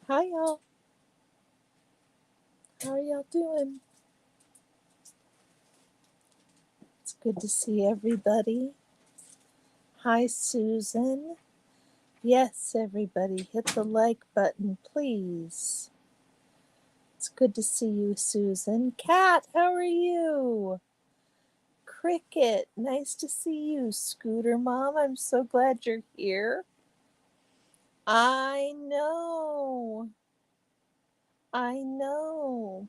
Hi, y'all. How are y'all doing? It's good to see everybody. Hi, Susan. Yes, everybody, hit the like button, please. It's good to see you, Susan. Kat, how are you? Cricket, nice to see you. Scooter Mom, I'm so glad you're here. I know. I know.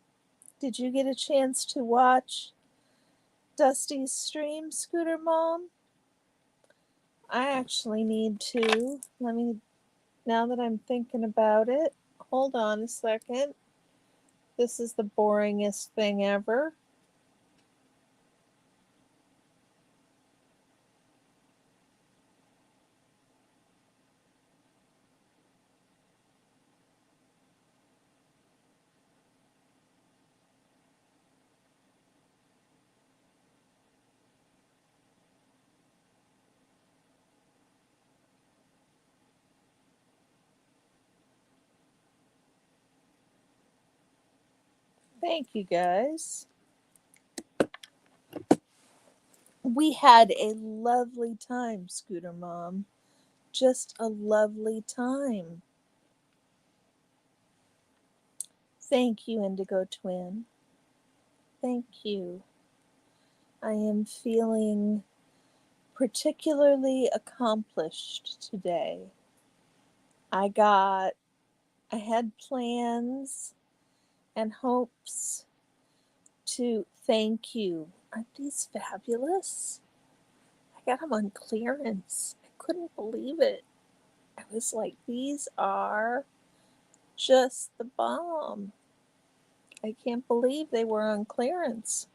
Did you get a chance to watch Dusty's stream, Scooter Mom? I actually need to. Now that I'm thinking about it, hold on a second. This is the boringest thing ever. Thank you guys. We had a lovely time, Scooter Mom. Just a lovely time. Thank you, Indigo Twin. Thank you. I am feeling particularly accomplished today. I had plans and hopes to thank you. Aren't these fabulous? I got them on clearance. I couldn't believe it. I was like, these are just the bomb. I can't believe they were on clearance.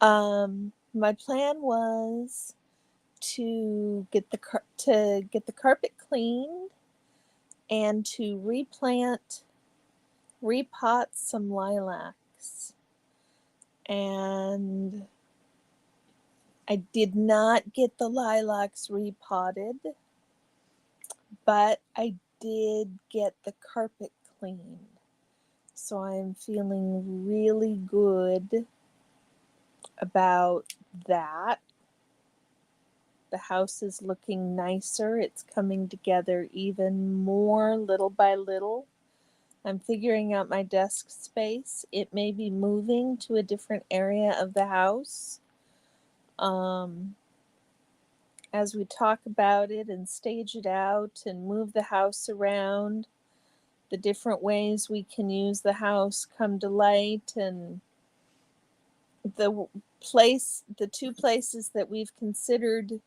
My plan was to get the carpet cleaned and to repot some lilacs. And I did not get the lilacs repotted, but I did get the carpet cleaned. So I'm feeling really good about that. The house is looking nicer. It's coming together even more little by little. I'm figuring out my desk space. It may be moving to a different area of the house. As we talk about it and stage it out and move the house around, the different ways we can use the house come to light, and the two places that we've considered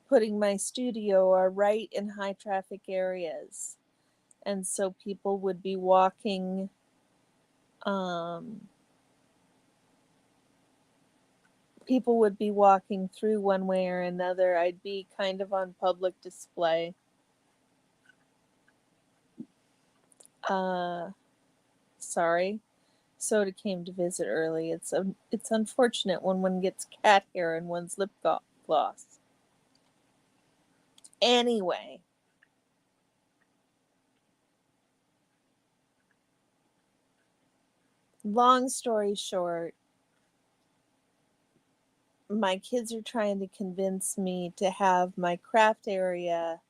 putting my studio are right in high traffic areas. And so people would be walking through one way or another. I'd be kind of on public display. Sorry. Soda came to visit early. It's unfortunate when one gets cat hair in one's lip gloss. Anyway, long story short, my kids are trying to convince me to have my craft area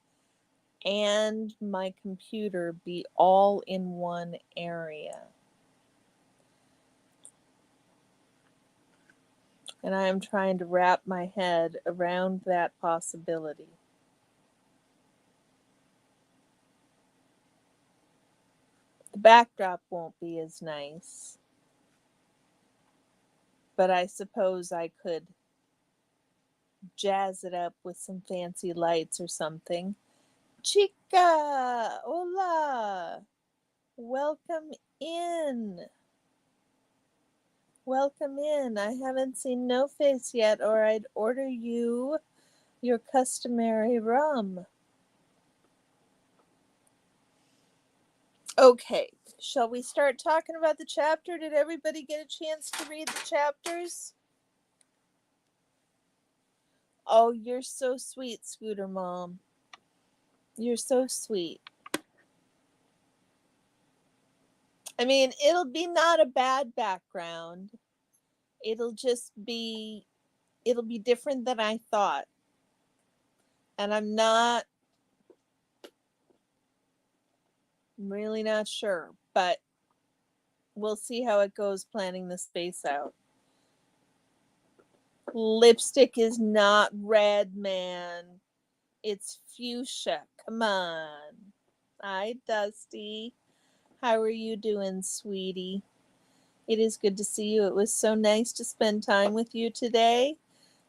and my computer be all in one area. And I am trying to wrap my head around that possibility. The backdrop won't be as nice, but I suppose I could jazz it up with some fancy lights or something. Chica, hola, welcome in. Welcome in. I haven't seen No Face yet, or I'd order you your customary rum. Okay, shall we start talking about the chapter? Did everybody get a chance to read the chapters? Oh, you're so sweet, Scooter Mom. You're so sweet. I mean, it'll be not a bad background. It'll just be, it'll be different than I thought. And I'm really not sure, but we'll see how it goes planning the space out. Lipstick is not red, man. It's fuchsia. Come on. Hi, Dusty. How are you doing, sweetie? It is good to see you. It was so nice to spend time with you today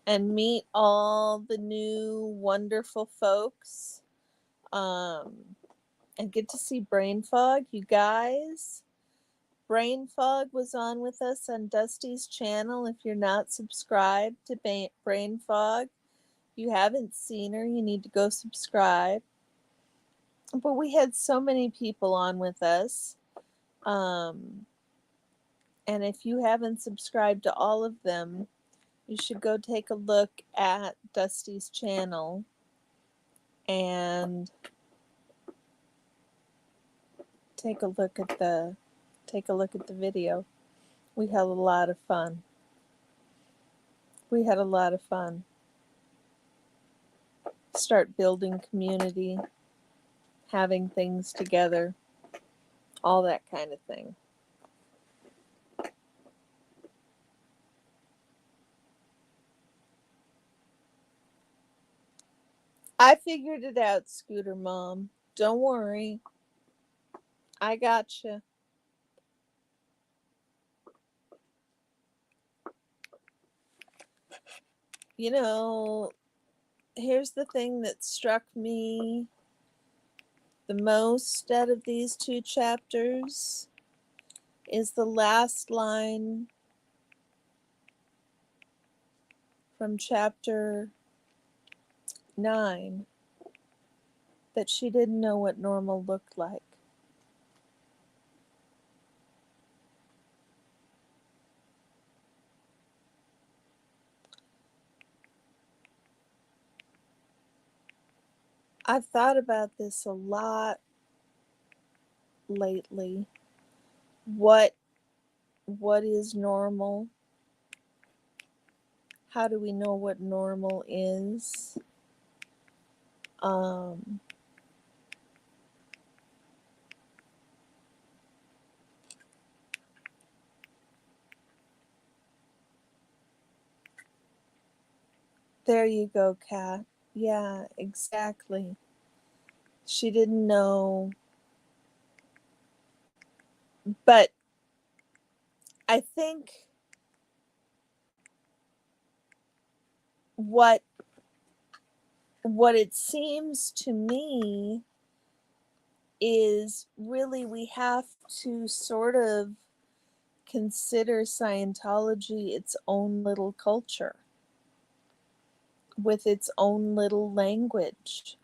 and meet all the new wonderful folks. And get to see Brain Fog, you guys. Brain Fog was on with us on Dusty's channel. If you're not subscribed to Brain Fog, if you haven't seen her, you need to go subscribe. But we had so many people on with us. And if you haven't subscribed to all of them, you should go take a look at Dusty's channel and take a look at the video. We had a lot of fun. We had a lot of fun. Start building community, having things together, all that kind of thing. I figured it out, Scooter Mom. Don't worry. I gotcha. You know, here's the thing that struck me the most out of these two chapters is the last line from chapter 9, that she didn't know what normal looked like. I've thought about this a lot lately. What is normal? How do we know what normal is? There you go, Kat. Yeah, exactly. She didn't know. But I think what it seems to me is really we have to sort of consider Scientology its own little culture with its own little language,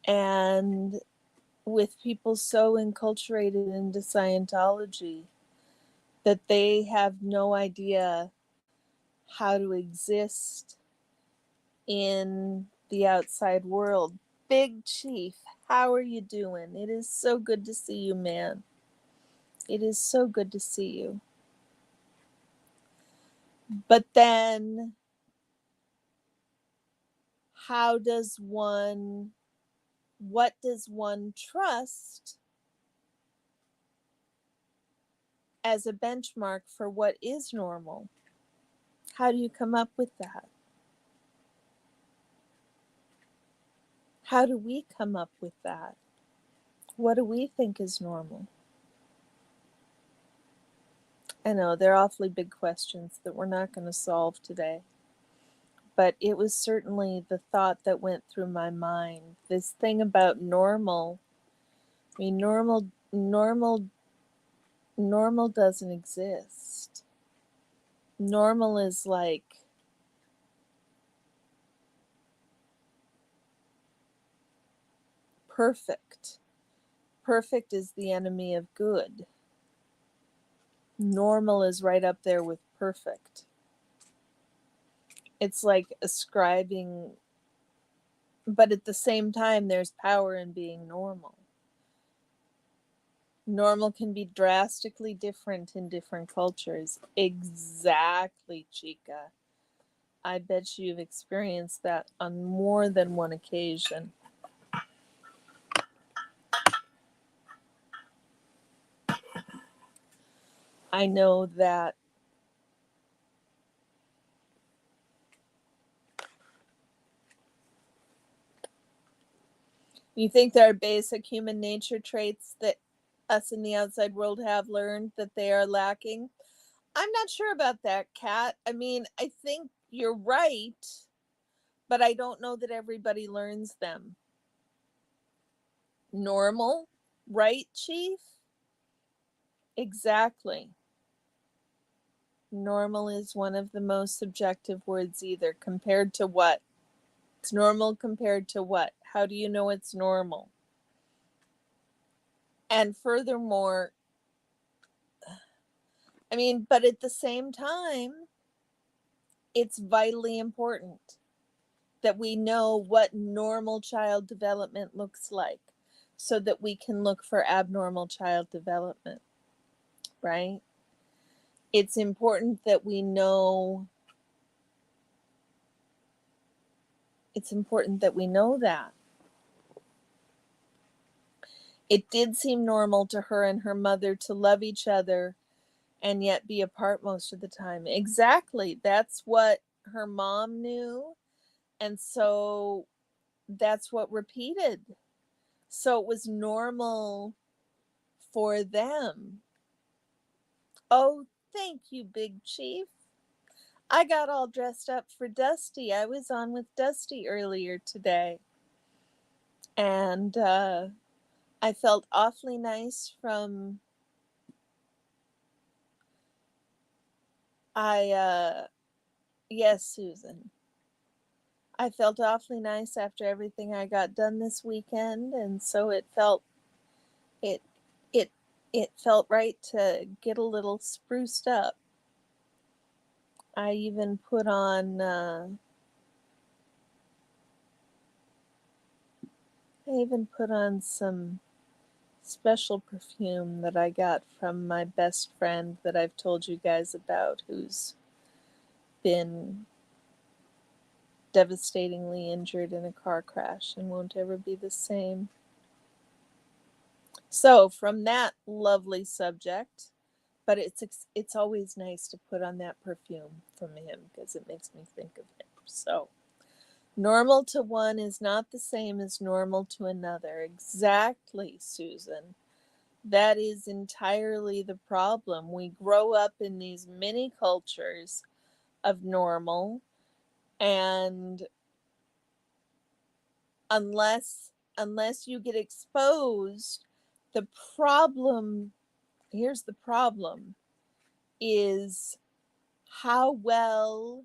and with people so enculturated into Scientology that they have no idea how to exist in the outside world. Big Chief, how are you doing? It is so good to see you, man. It is so good to see you. But then, what does one trust as a benchmark for what is normal? How do you come up with that? How do we come up with that? What do we think is normal? I know they're awfully big questions that we're not going to solve today. But it was certainly the thought that went through my mind. This thing about normal. I mean, normal doesn't exist. Normal is like perfect. Perfect is the enemy of good. Normal is right up there with perfect. It's like ascribing But at the same time, there's power in being normal. Normal can be drastically different in different cultures. Exactly, Chica. I bet you've experienced that on more than one occasion. I know that you think there are basic human nature traits that us in the outside world have learned that they are lacking. I'm not sure about that, Kat. I mean, I think you're right, but I don't know that everybody learns them. Normal, right, Chief? Exactly. Normal is one of the most subjective words either. Compared to what? It's normal compared to what? How do you know it's normal? And furthermore, I mean, but at the same time, it's vitally important that we know what normal child development looks like so that we can look for abnormal child development, right? It's important that we know that. It did seem normal to her and her mother to love each other and yet be apart most of the time. Exactly. That's what her mom knew. And so that's what repeated. So it was normal for them. Oh, thank you, Big Chief. I got all dressed up for Dusty. I was on with Dusty earlier today. And I felt awfully nice from yes, Susan. I felt awfully nice after everything I got done this weekend, and so it it it felt right to get a little spruced up. I even put on some special perfume that I got from my best friend that I've told you guys about, who's been devastatingly injured in a car crash and won't ever be the same. So, from that lovely subject, but it's always nice to put on that perfume from him because it makes me think of him. So, normal to one is not the same as normal to another. Exactly, Susan. That is entirely the problem. We grow up in these mini cultures of normal, and unless you get exposed, the problem, here's the problem, is how well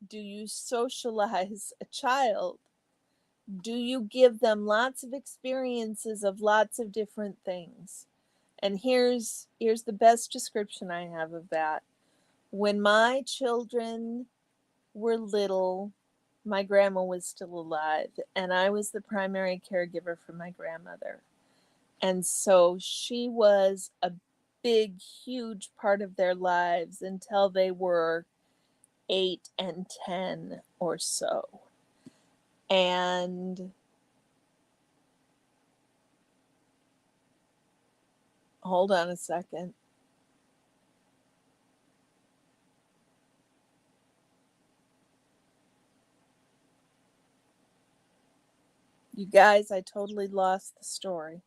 do you socialize a child? Do you give them lots of experiences of lots of different things? And here's the best description I have of that. When my children were little, my grandma was still alive, and I was the primary caregiver for my grandmother. And so she was a big, huge part of their lives until they were 8 and 10 or so. And hold on a second. You guys, I totally lost the story.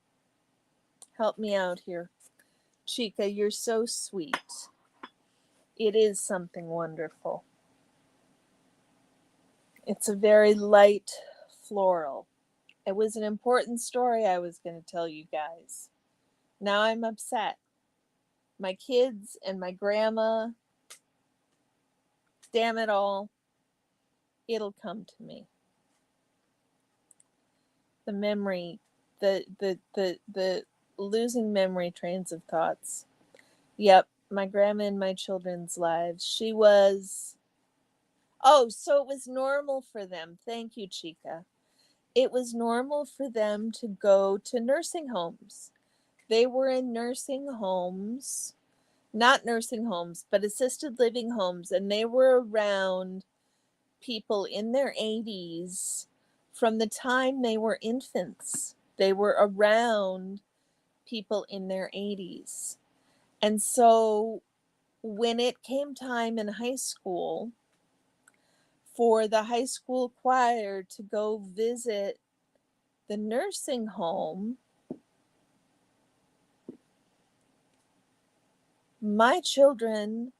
Help me out here. Chica, you're so sweet. It is something wonderful. It's a very light floral. It was an important story I was going to tell you guys. Now I'm upset. My kids and my grandma, damn it all, it'll come to me. The memory, the losing memory trains of thoughts. Yep, my grandma in my children's lives. She was Oh, so it was normal for them. Thank you, Chica. It was normal for them to go to nursing homes. They were in nursing homes, not nursing homes, but assisted living homes, and they were around people in their 80s from the time they were infants. They were around people in their 80s. And so when it came time in high school for the high school choir to go visit the nursing home, my children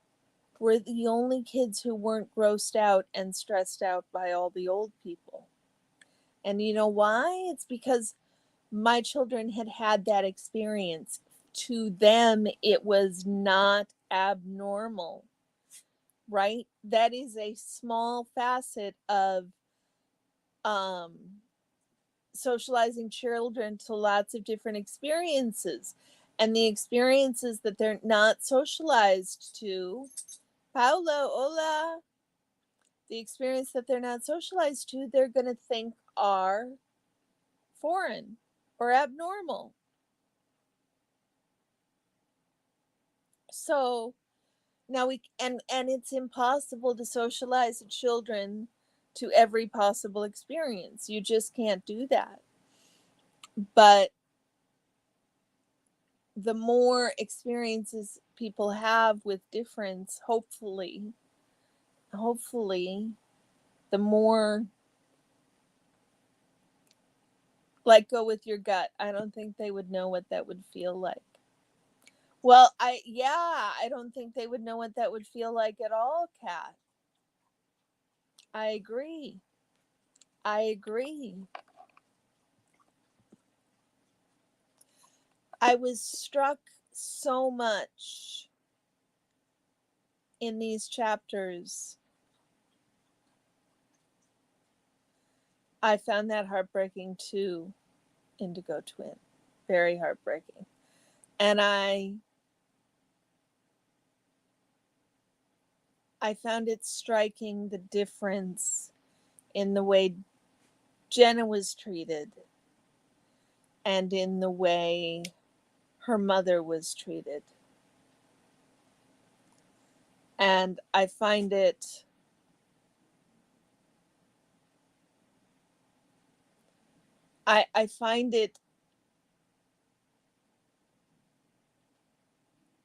were the only kids who weren't grossed out and stressed out by all the old people. And you know why? It's because my children had had that experience. To them, it was not abnormal, right? That is a small facet of um, socializing children to lots of different experiences. And the experiences that they're not socialized to, Paolo, hola, the experience that they're not socialized to, they're going to think are foreign or abnormal. So now and it's impossible to socialize children to every possible experience. You just can't do that. But the more experiences people have with difference, hopefully, the more, like, go with your gut. I don't think they would know what that would feel like. Well, I don't think they would know what that would feel like at all, Kat. I agree. I agree. I was struck so much in these chapters. I found that heartbreaking too, Indigo Twin. Very heartbreaking. And I found it striking, the difference in the way Jenna was treated and in the way her mother was treated. And I find it I find it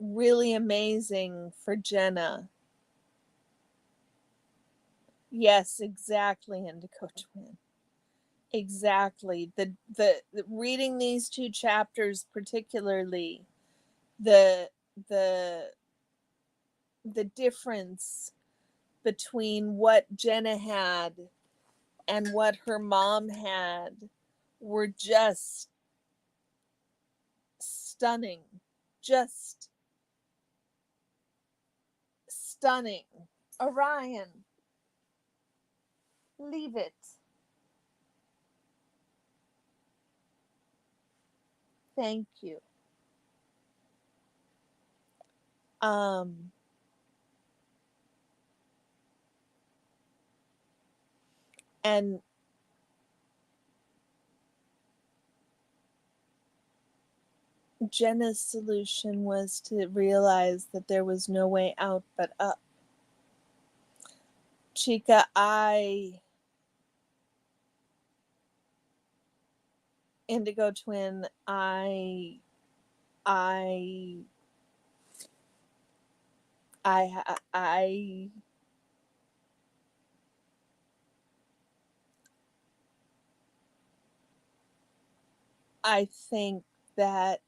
really amazing for Jenna. Yes, exactly, Indigo Twin. Exactly. The reading these two chapters particularly, the the the difference between what Jenna had and what her mom had were just stunning. Just stunning. Orion, leave it. Thank you. Um and Jenna's solution was to realize that there was no way out but up. Chica, Indigo Twin, I, I, I think that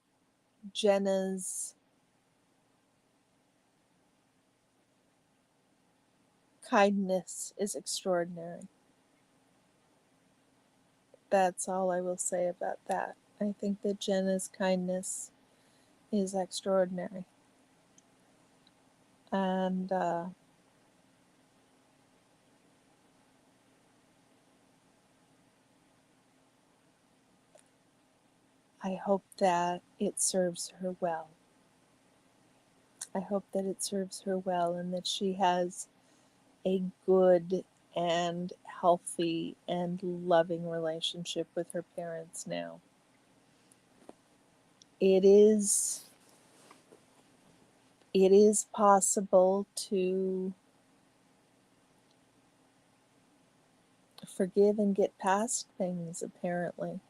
Jenna's kindness is extraordinary. That's all I will say about that. I think that Jenna's kindness is extraordinary. And I hope that it serves her well. I hope that it serves her well and that she has a good and healthy and loving relationship with her parents now. It is possible to forgive and get past things, apparently.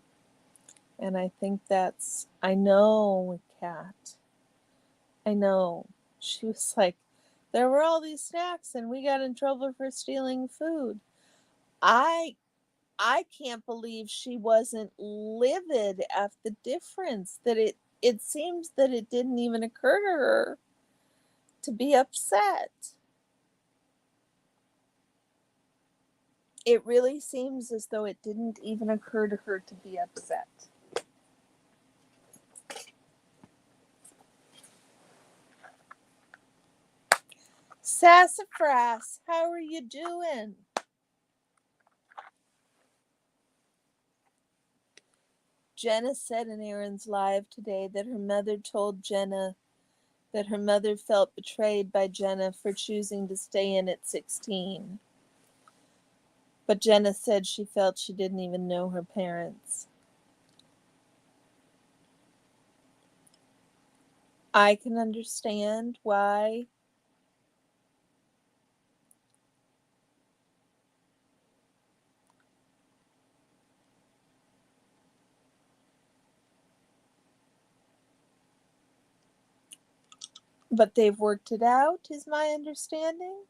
And I think I know, Kat. I know. She was like, there were all these snacks and we got in trouble for stealing food. I can't believe she wasn't livid at the difference. That it seems that it didn't even occur to her to be upset. It really seems as though it didn't even occur to her to be upset. Sassafras, how are you doing? Jenna said in Aaron's Live today that her mother told Jenna that her mother felt betrayed by Jenna for choosing to stay in at 16. But Jenna said she felt she didn't even know her parents. I can understand why but they've worked it out, is my understanding.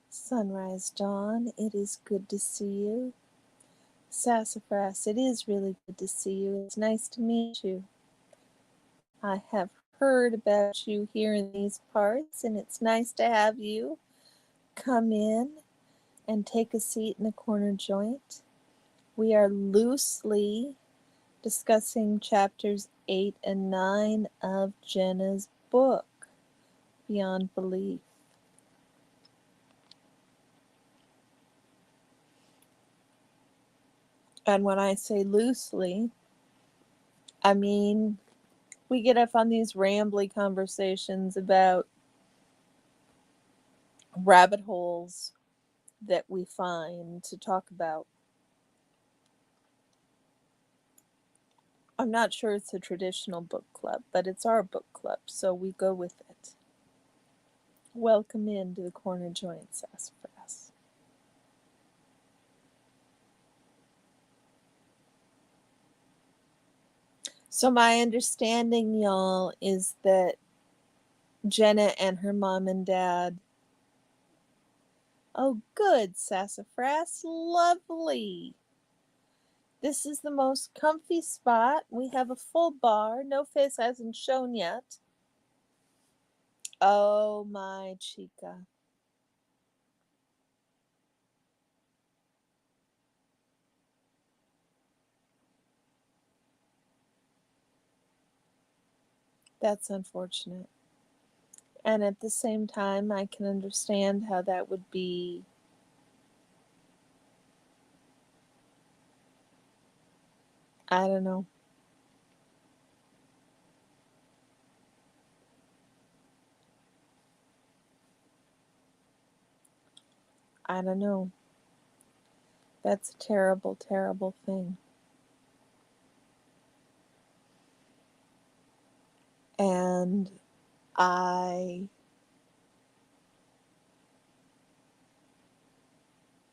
Sunrise Dawn, it is good to see you. Sassafras, it is really good to see you. It's nice to meet you. I have heard about you here in these parts, and it's nice to have you come in and take a seat in the corner joint. We are loosely discussing chapters 8 and 9 of Jenna's book, Beyond Belief. And when I say loosely, I mean we get off on these rambly conversations about rabbit holes that we find to talk about. I'm not sure it's a traditional book club, but it's our book club, so we go with it. Welcome into the corner joint, Sassafras. So my understanding, y'all, is that Jenna and her mom and dad. Oh, good, Sassafras. Lovely. This is the most comfy spot. We have a full bar. No face hasn't shown yet. Oh, my chica. That's unfortunate. And at the same time, I can understand how that would be. I don't know. I don't know. That's a terrible, terrible thing. And I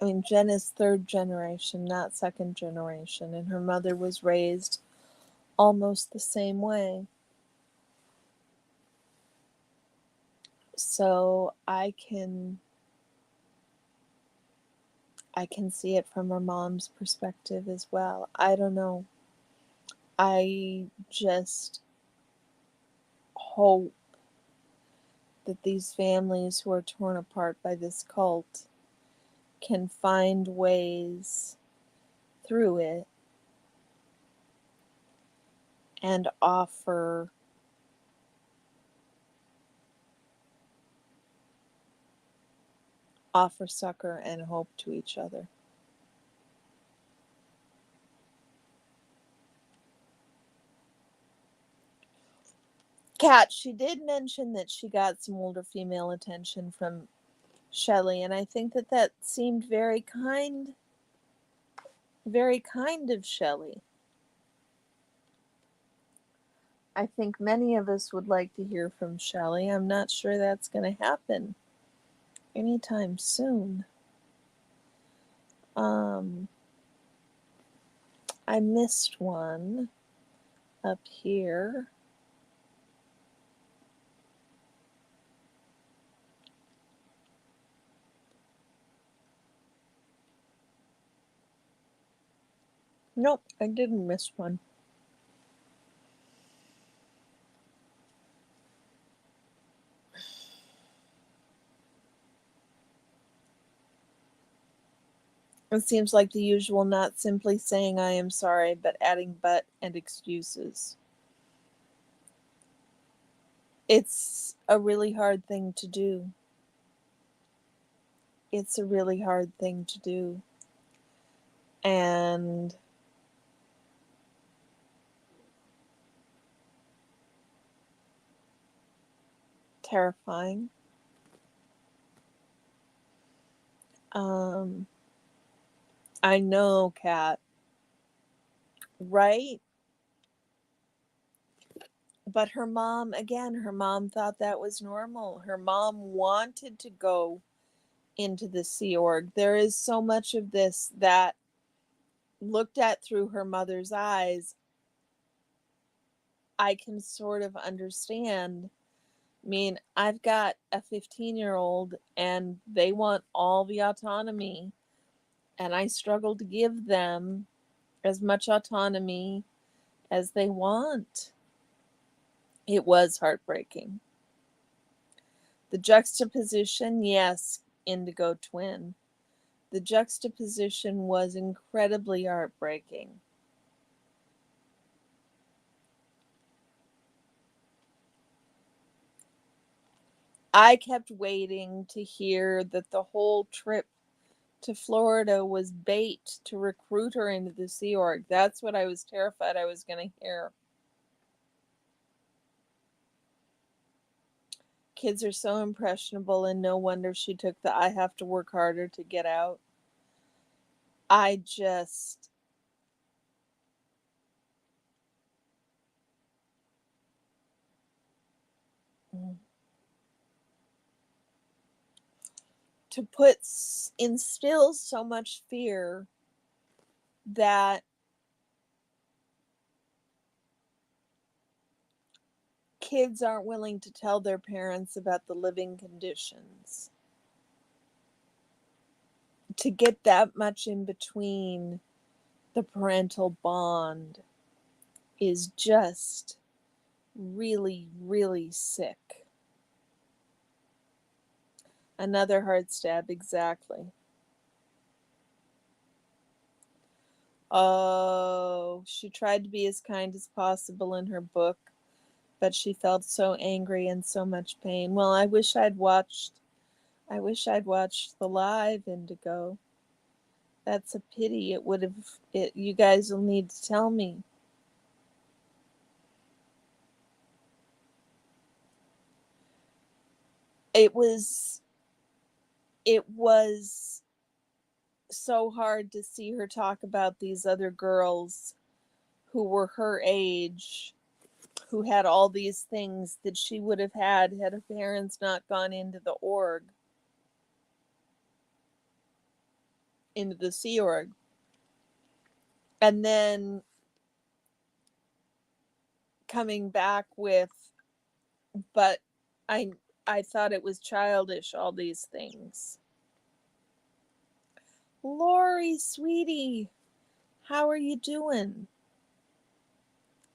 mean, Jenna's third generation, not second generation, and her mother was raised almost the same way. So I can see it from her mom's perspective as well. I don't know. I just hope that these families who are torn apart by this cult can find ways through it and offer succor and hope to each other. Kat, she did mention that she got some older female attention from Shelley, and I think that that seemed very kind of Shelley. I think many of us would like to hear from Shelley. I'm not sure that's going to happen anytime soon. I missed one up here. Nope, I didn't miss one. It seems like the usual, not simply saying I am sorry, but adding but and excuses. It's a really hard thing to do. It's a really hard thing to do. And terrifying. I know, Kat. Right? But her mom, again, her mom thought that was normal. Her mom wanted to go into the Sea Org. There is so much of this that, looked at through her mother's eyes, I can sort of understand. I mean, I've got a 15-year-old and they want all the autonomy, and I struggle to give them as much autonomy as they want. It was heartbreaking. The juxtaposition, yes, Indigo Twin. The juxtaposition was incredibly heartbreaking. I kept waiting to hear that the whole trip to Florida was bait to recruit her into the Sea Org. That's what I was terrified I was going to hear. Kids are so impressionable, and no wonder she took the I have to work harder to get out. I just. To instill so much fear that kids aren't willing to tell their parents about the living conditions. To get that much in between the parental bond is just really, really sick. Another hard stab, exactly. Oh, she tried to be as kind as possible in her book, but she felt so angry and so much pain. Well, I wish I'd watched the live Indigo. That's a pity. It would have you guys will need to tell me. It was so hard to see her talk about these other girls who were her age, who had all these things that she would have had her parents not gone into the org, into the Sea Org. And then coming back with, but I I thought it was childish, all these things. Lori, sweetie, how are you doing?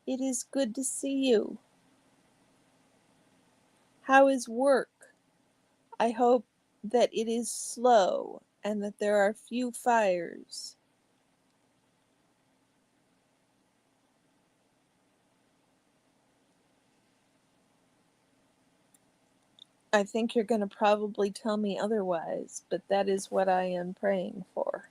It is good to see you. How is work? I hope that it is slow and that there are few fires. I think you're going to probably tell me otherwise, but that is what I am praying for.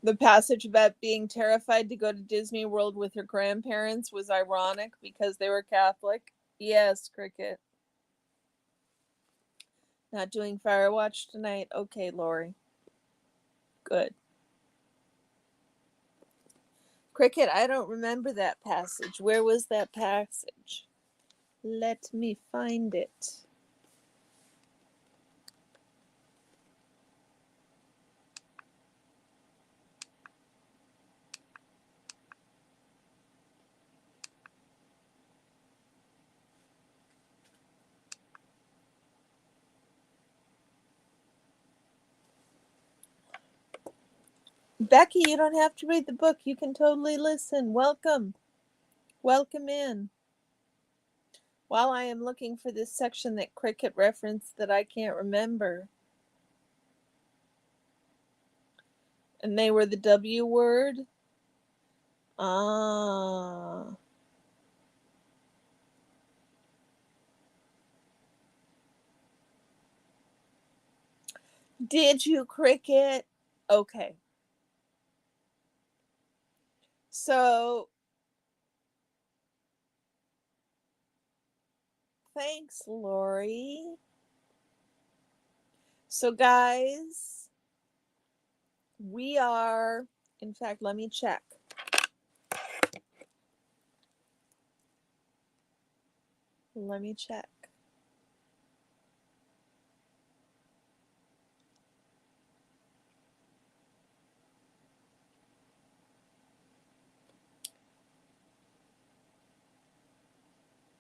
The passage about being terrified to go to Disney World with her grandparents was ironic because they were Catholic. Yes, Cricket. Not doing Firewatch tonight? Okay, Lori. Good. Cricket, I don't remember that passage. Where was that passage? Let me find it. Becky, you don't have to read the book. You can totally listen. Welcome. Welcome in. While I am looking for this section that Cricket referenced that I can't remember. And they were the W word. Ah. Did you, Cricket? Okay. So, thanks, Lori. So, guys, we are, in fact, let me check. Let me check.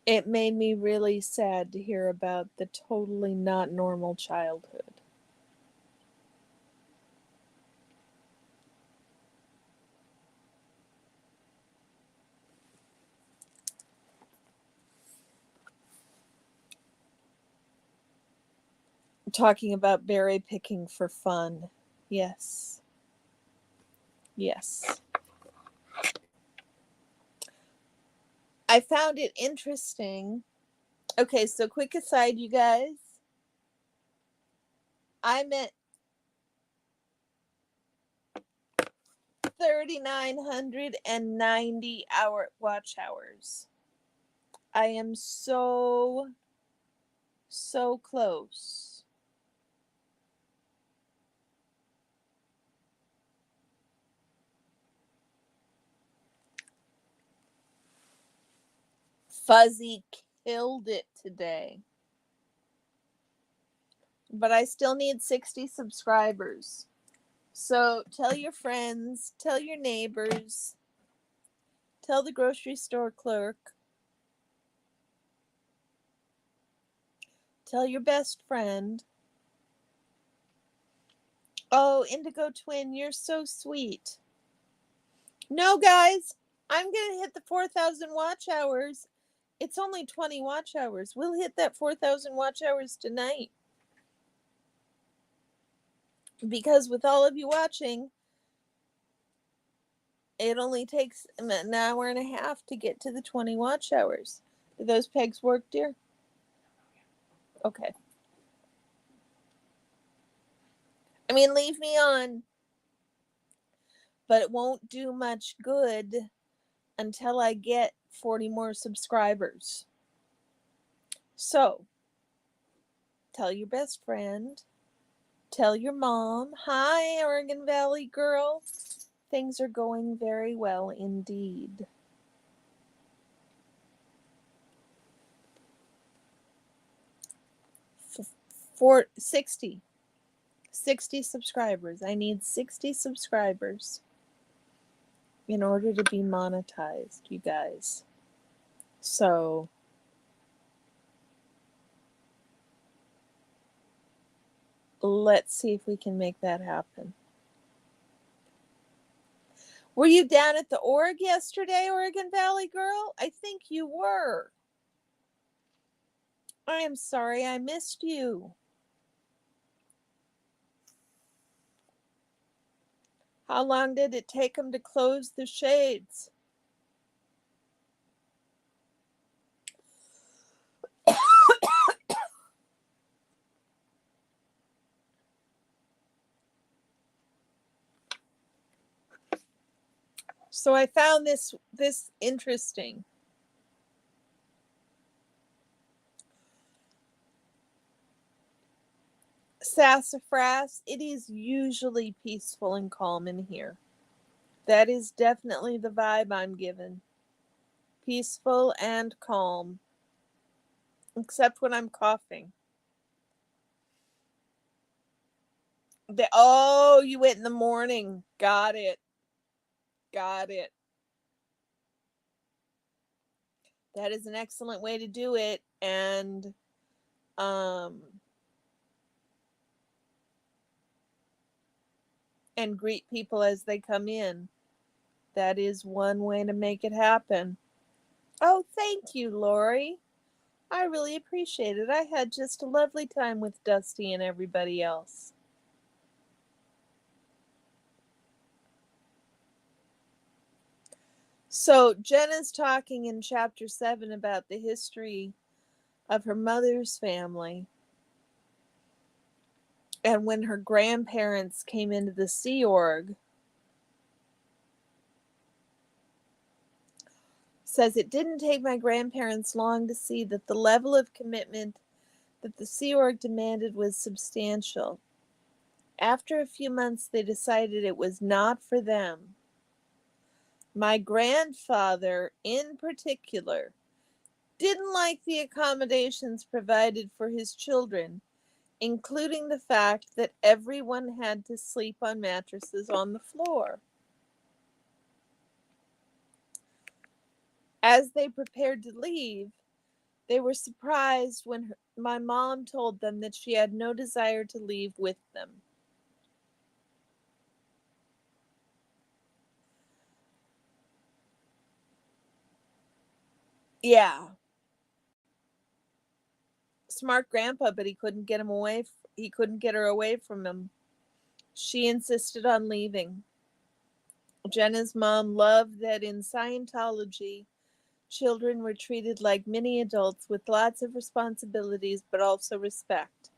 It made me really sad to hear about the totally not normal childhood. Talking about berry picking for fun. Yes. Yes. I found it interesting. Okay, so quick aside, you guys. I'm at 3,990 watch hours. I am so close. Fuzzy killed it today. But I still need 60 subscribers. So tell your friends, tell your neighbors, tell the grocery store clerk, tell your best friend. Oh, Indigo Twin, you're so sweet. No, guys, I'm going to hit the 4,000 watch hours. It's only 20 watch hours. We'll hit that 4,000 watch hours tonight. Because with all of you watching, it only takes an hour and a half to get to the 20 watch hours. Do those pegs work, dear? Okay. I mean, leave me on. But it won't do much good until I get 40 more subscribers. So, tell your best friend. Tell your mom. Hi, Oregon Valley girl. Things are going very well indeed. 60 subscribers. I need 60 subscribers in order to be monetized, you guys. So, let's see if we can make that happen. Were you down at the org yesterday, Oregon Valley girl? I think you were. I am sorry I missed you. How long did it take them to close the shades? So I found this interesting. Sassafras, it is usually peaceful and calm in here. That is definitely the vibe I'm given. Peaceful and calm. Except when I'm coughing. Oh, you went in the morning. Got it. Got it. That is an excellent way to do it. And greet people as they come in. That is one way to make it happen. Oh, thank you, Lori. I really appreciate it. I had just a lovely time with Dusty and everybody else. So Jenna's talking in chapter 7 about the history of her mother's family. And when her grandparents came into the Sea Org, says it didn't take my grandparents long to see that the level of commitment that the Sea Org demanded was substantial. After a few months, they decided it was not for them. My grandfather, in particular, didn't like the accommodations provided for his children, including the fact that everyone had to sleep on mattresses on the floor. As they prepared to leave, they were surprised when my mom told them that she had no desire to leave with them. Yeah. Smart grandpa, but he couldn't get him away. He couldn't get her away from him. She insisted on leaving. Jenna's mom loved that in Scientology, children were treated like mini adults with lots of responsibilities, but also respect.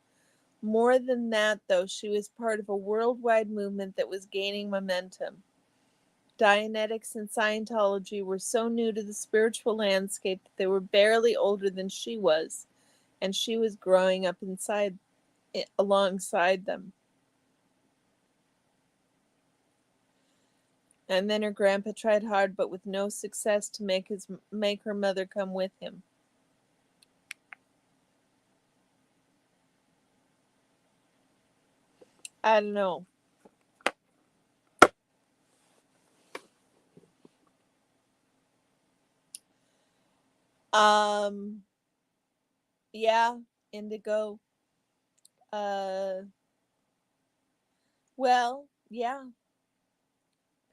More than that, though, she was part of a worldwide movement that was gaining momentum. Dianetics and Scientology were so new to the spiritual landscape that they were barely older than she was, and she was growing up alongside them. And then her grandpa tried hard, but with no success, to make her mother come with him. I don't know. Yeah, indigo. Well, yeah.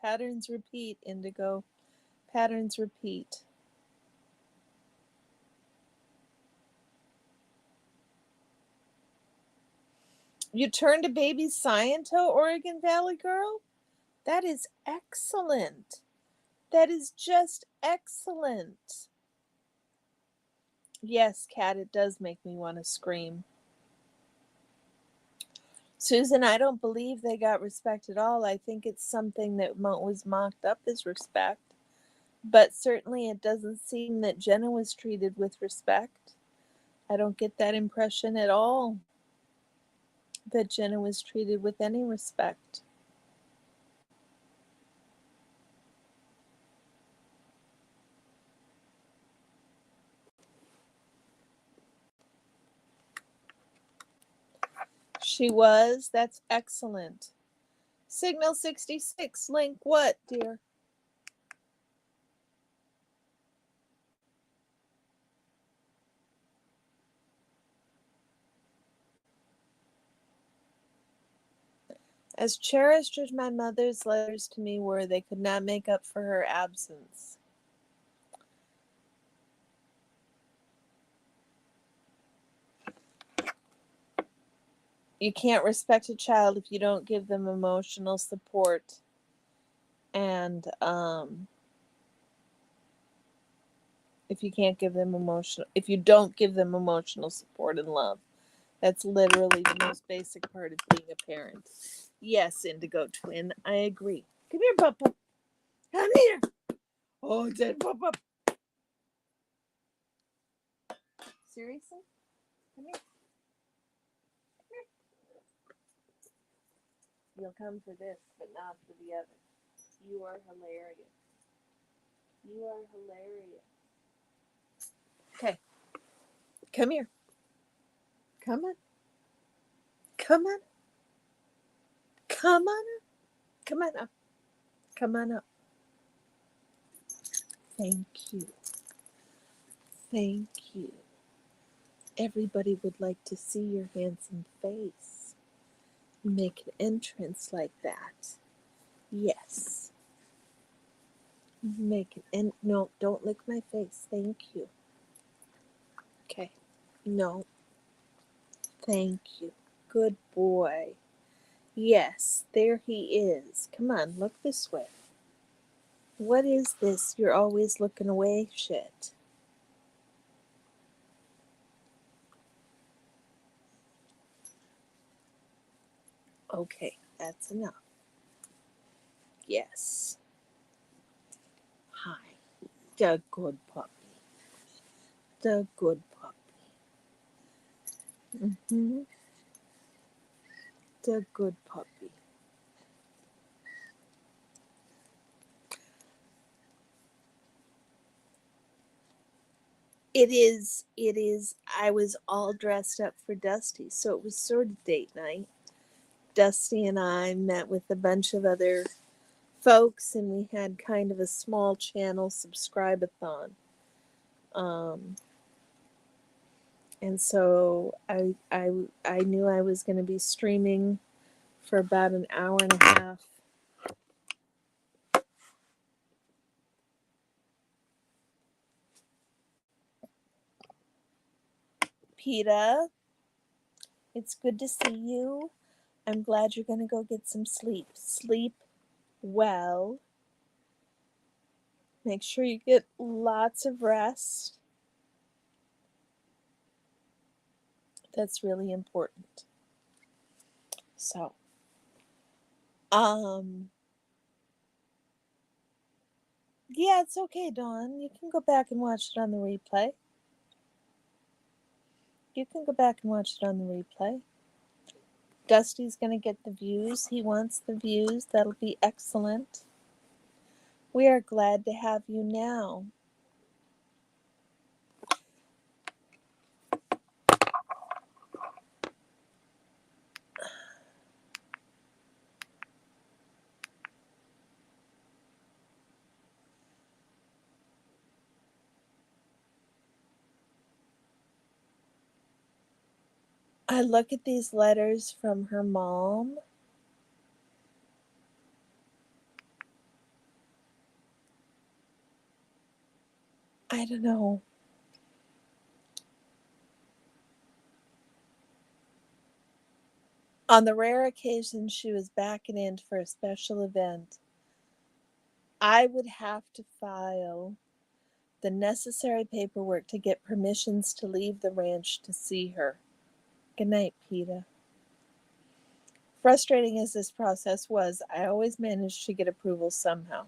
Patterns repeat, indigo. Patterns repeat. You turned a baby Sciento, Oregon Valley girl? That is excellent. That is just excellent. Yes, Kat, it does make me want to scream. Susan, I don't believe they got respect at all. I think it's something that was mocked up as respect. But certainly it doesn't seem that Jenna was treated with respect. I don't get that impression at all, that Jenna was treated with any respect. She was? That's excellent. Signal 66, link what, dear? As cherished as my mother's letters to me were, they could not make up for her absence. You can't respect a child if you don't give them emotional support. And if you don't give them emotional support and love, that's literally the most basic part of being a parent. Yes, Indigo Twin, I agree. Come here, Papa. Come here. Oh, dead pop up. Seriously? Come here. You'll come for this, but not for the other. You are hilarious. You are hilarious. Okay. Come here. Come on. Come on. Come on up. Come on up. Come on up. Thank you. Thank you. Everybody would like to see your handsome face. Make an entrance like that. Yes. Make an no, don't lick my face. Thank you. Okay. No. Thank you. Good boy. Yes, there he is. Come on, look this way. What is this? You're always looking away shit. Okay, that's enough. Yes. Hi. The good puppy. The good puppy. Mm-hmm. The good puppy. It is, I was all dressed up for Dusty, so it was sort of date night. Dusty and I met with a bunch of other folks, and we had kind of a small channel subscribe-a-thon. And so I knew I was going to be streaming for about an hour and a half. PETA, it's good to see you. I'm glad you're going to go get some sleep. Sleep well. Make sure you get lots of rest. That's really important. So, yeah, it's okay, Dawn. You can go back and watch it on the replay. You can go back and watch it on the replay. Dusty's going to get the views. He wants the views. That'll be excellent. We are glad to have you now. I look at these letters from her mom. I don't know. On the rare occasion she was backing in for a special event, I would have to file the necessary paperwork to get permissions to leave the ranch to see her. Good night, PETA. Frustrating as this process was, I always managed to get approval somehow.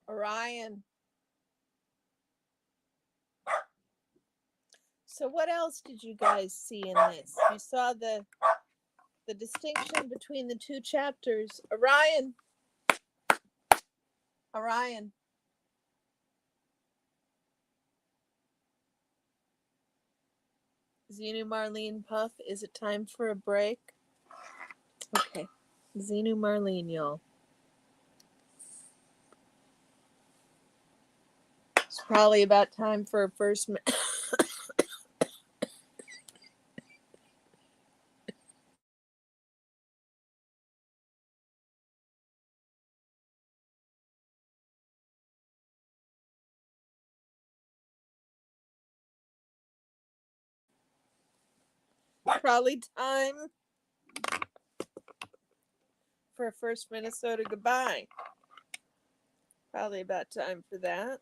Orion. So what else did you guys see in this? You saw the distinction between the two chapters. Orion. Orion. Xenu, Marlene, Puff, is it time for a break? Okay. Xenu, Marlene, y'all. It's probably about time for a first... probably time for a first Minnesota goodbye. Probably about time for that.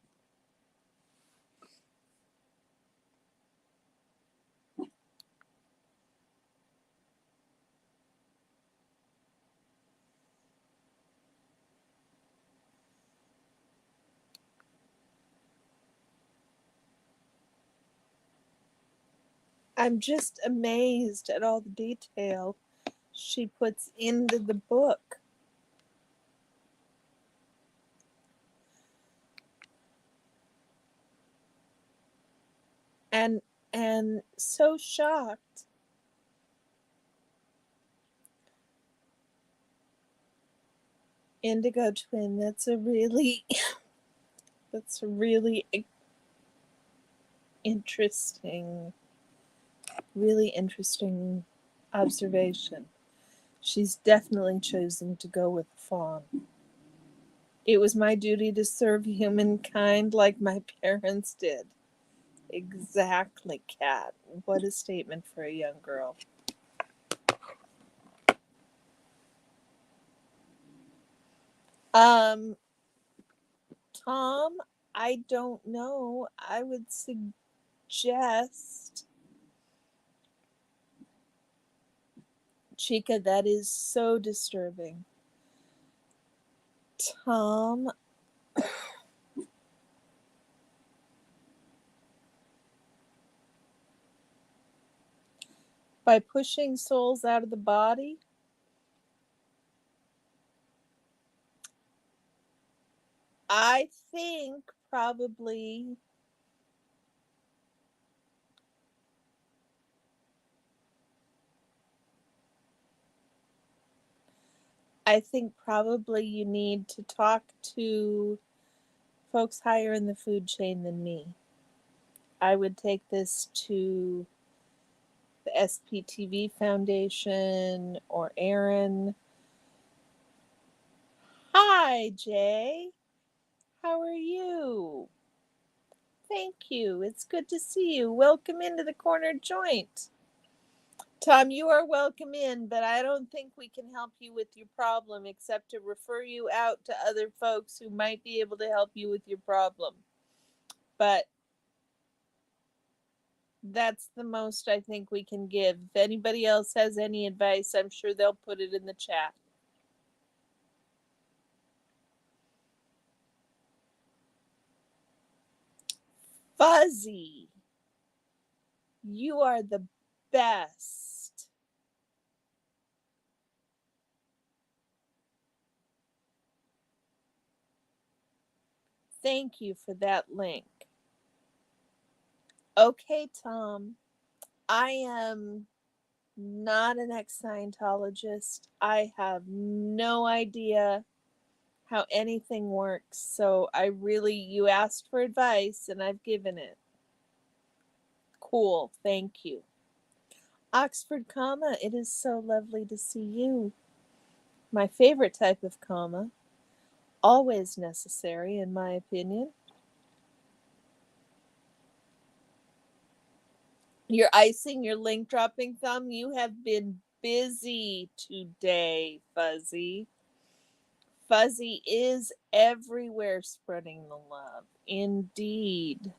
I'm just amazed at all the detail she puts into the book. And so shocked. Indigo twin, that's a really interesting, really interesting observation. She's definitely choosing to go with fawn. It was my duty to serve humankind like my parents did. Exactly, Kat. What a statement for a young girl. Tom, I don't know. I would suggest Chica, that is so disturbing. Tom, by pushing souls out of the body, I think probably you need to talk to folks higher in the food chain than me. I would take this to the SPTV Foundation or Aaron. Hi, Jay. How are you? Thank you. It's good to see you. Welcome into the corner joint. Tom, you are welcome in, but I don't think we can help you with your problem except to refer you out to other folks who might be able to help you with your problem. But that's the most I think we can give. If anybody else has any advice, I'm sure they'll put it in the chat. Fuzzy, you are the best. Thank you for that link. Okay, Tom, I am not an ex-Scientologist. I have no idea how anything works. So you asked for advice and I've given it. Cool. Thank you. Oxford comma, it is so lovely to see you. My favorite type of comma. Always necessary, in my opinion. You're icing your link dropping thumb. You have been busy today, Fuzzy. Fuzzy is everywhere spreading the love. Indeed.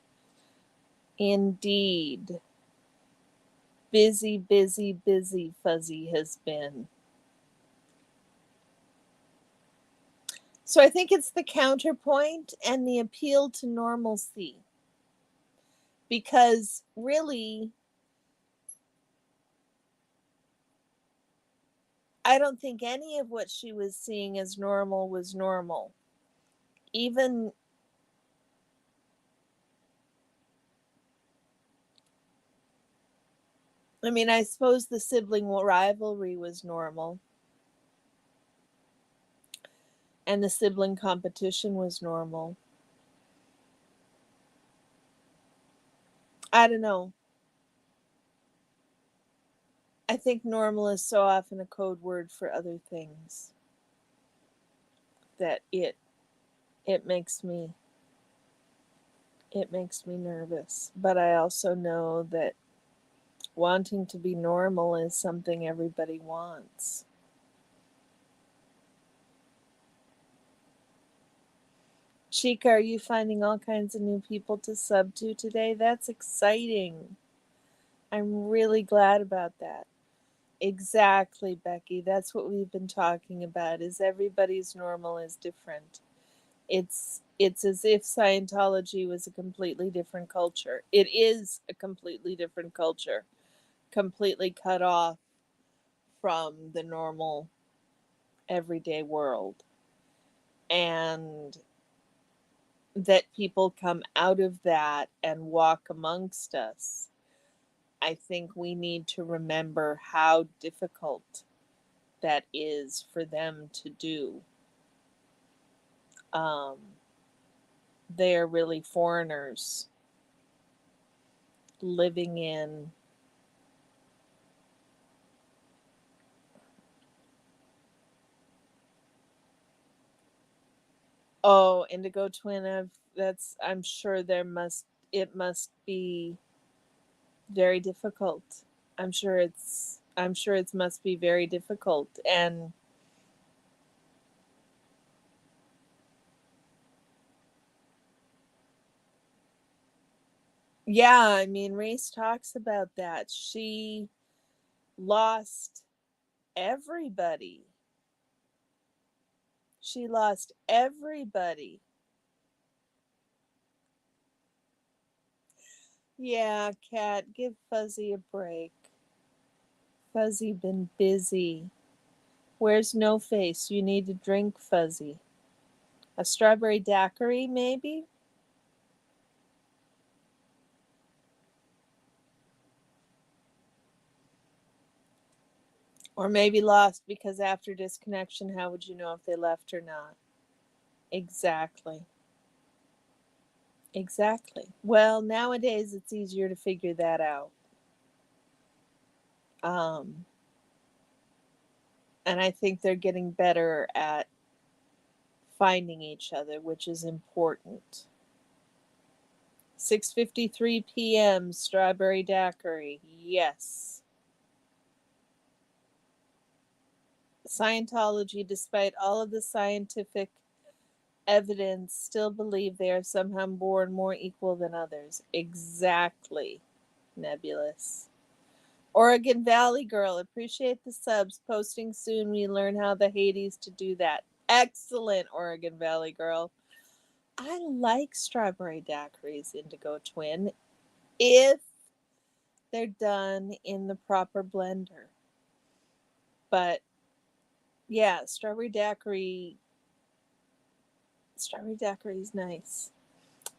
Indeed. Busy, busy, busy Fuzzy has been. So I think it's the counterpoint and the appeal to normalcy. Because really, I don't think any of what she was seeing as normal was normal. Even I suppose the sibling rivalry was normal. And the sibling competition was normal. I don't know. I think normal is so often a code word for other things that it makes me nervous. But I also know that wanting to be normal is something everybody wants. Chica, are you finding all kinds of new people to sub to today? That's exciting. I'm really glad about that. Exactly, Becky. That's what we've been talking about, is everybody's normal is different. It's as if Scientology was a completely different culture. It is a completely different culture, completely cut off from the normal everyday world. And that people come out of that and walk amongst us. I think we need to remember how difficult that is for them to do. Um, they are really foreigners living in. Oh, Indigo Twin. I'm sure it must be very difficult. I'm sure it must be very difficult. And yeah, I mean, Reese talks about that. She lost everybody. She lost everybody. Yeah, Cat, give Fuzzy a break. Fuzzy been busy. Where's No Face? You need to drink, Fuzzy. A strawberry daiquiri, maybe? Or maybe lost because after disconnection, how would you know if they left or not? Exactly. Exactly. Well, nowadays it's easier to figure that out. Um, and I think they're getting better at finding each other, which is important. 6:53 p.m. Strawberry Daiquiri. Yes. Scientology, despite all of the scientific evidence, still believe they are somehow born more equal than others. Exactly. Nebulous. Oregon Valley Girl, appreciate the subs. Posting soon. We learn how the Hades to do that. Excellent, Oregon Valley Girl. I like strawberry daiquiris, Indigo Twin, if they're done in the proper blender. But yeah, strawberry daiquiri is nice.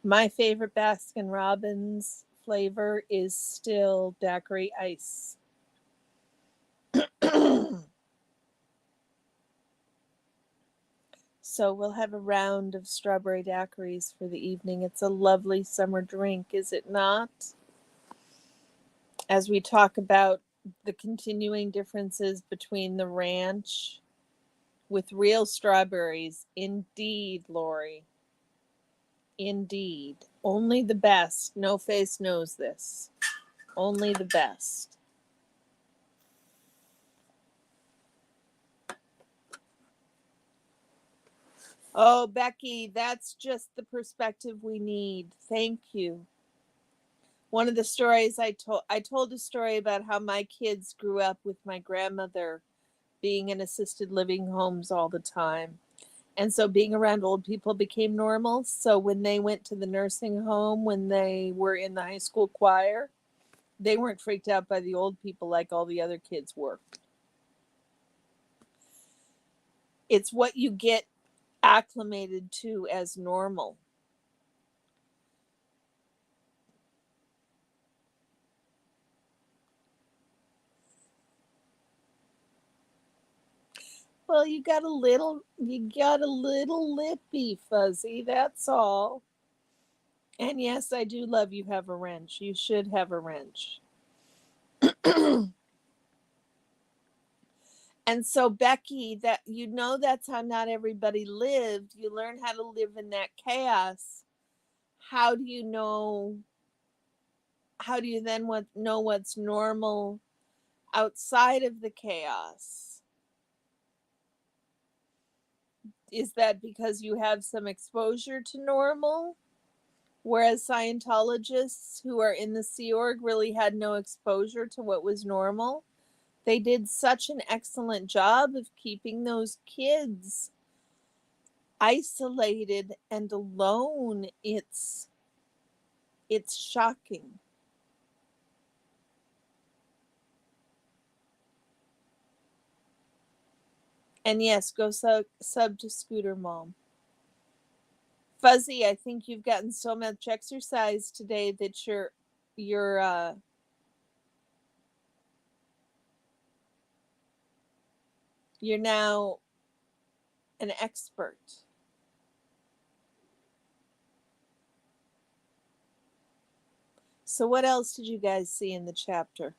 My favorite Baskin Robbins flavor is still daiquiri ice. So we'll have a round of strawberry daiquiris for the evening. It's a lovely summer drink, is it not? As we talk about the continuing differences between the ranch with real strawberries. Indeed, Lori. Indeed. Only the best. No Face knows this. Only the best. Oh, Becky, that's just the perspective we need. Thank you. One of the stories I told a story about how my kids grew up with my grandmother being in assisted living homes all the time. And so being around old people became normal. So when they went to the nursing home, when they were in the high school choir, they weren't freaked out by the old people like all the other kids were. It's what you get acclimated to as normal. Well, you got a little lippy, Fuzzy, that's all. And yes, I do love you have a wrench. You should have a wrench. And so, Becky, that that's how not everybody lived. You learn how to live in that chaos. How do you know? How do you then know what's normal outside of the chaos? is that because you have some exposure to normal? Whereas Scientologists who are in the Sea Org really had no exposure to what was normal. They did such an excellent job of keeping those kids isolated and alone. It's shocking. And yes, go sub to Scooter Mom. Fuzzy, I think you've gotten so much exercise today that you're you're now an expert. So what else did you guys see in the chapter?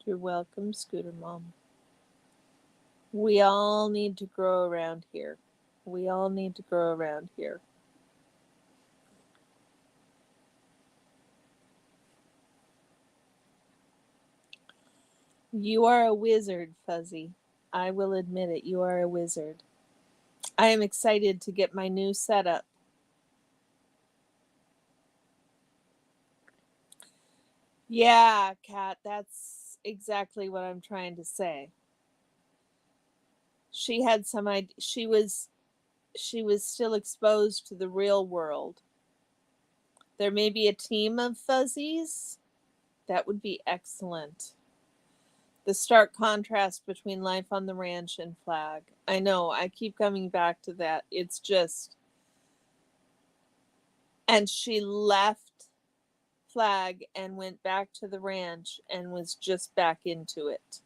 You're welcome, Scooter Mom. We all need to grow around here. We all need to grow around here. You are a wizard, Fuzzy. I will admit it. You are a wizard. I am excited to get my new setup. Yeah, Kat, that's exactly what I'm trying to say. She had some idea. She was still exposed to the real world. There may be a team of fuzzies. That would be excellent. The stark contrast between life on the ranch and Flag. I know, I keep coming back to that. It's just. And she left Flag and went back to the ranch and was just back into it.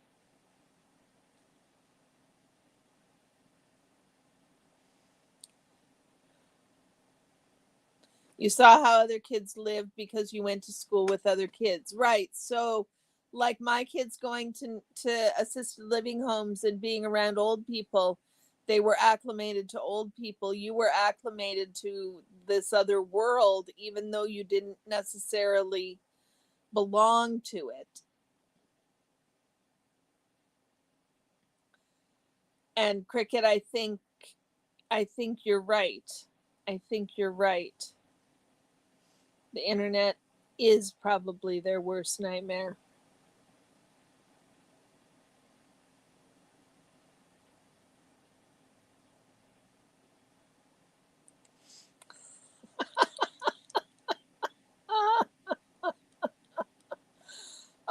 You saw how other kids lived because you went to school with other kids. Right. So like my kids going to assisted living homes and being around old people, they were acclimated to old people. You were acclimated to this other world, even though you didn't necessarily belong to it. And Cricket, I think you're right. I think you're right. The internet is probably their worst nightmare.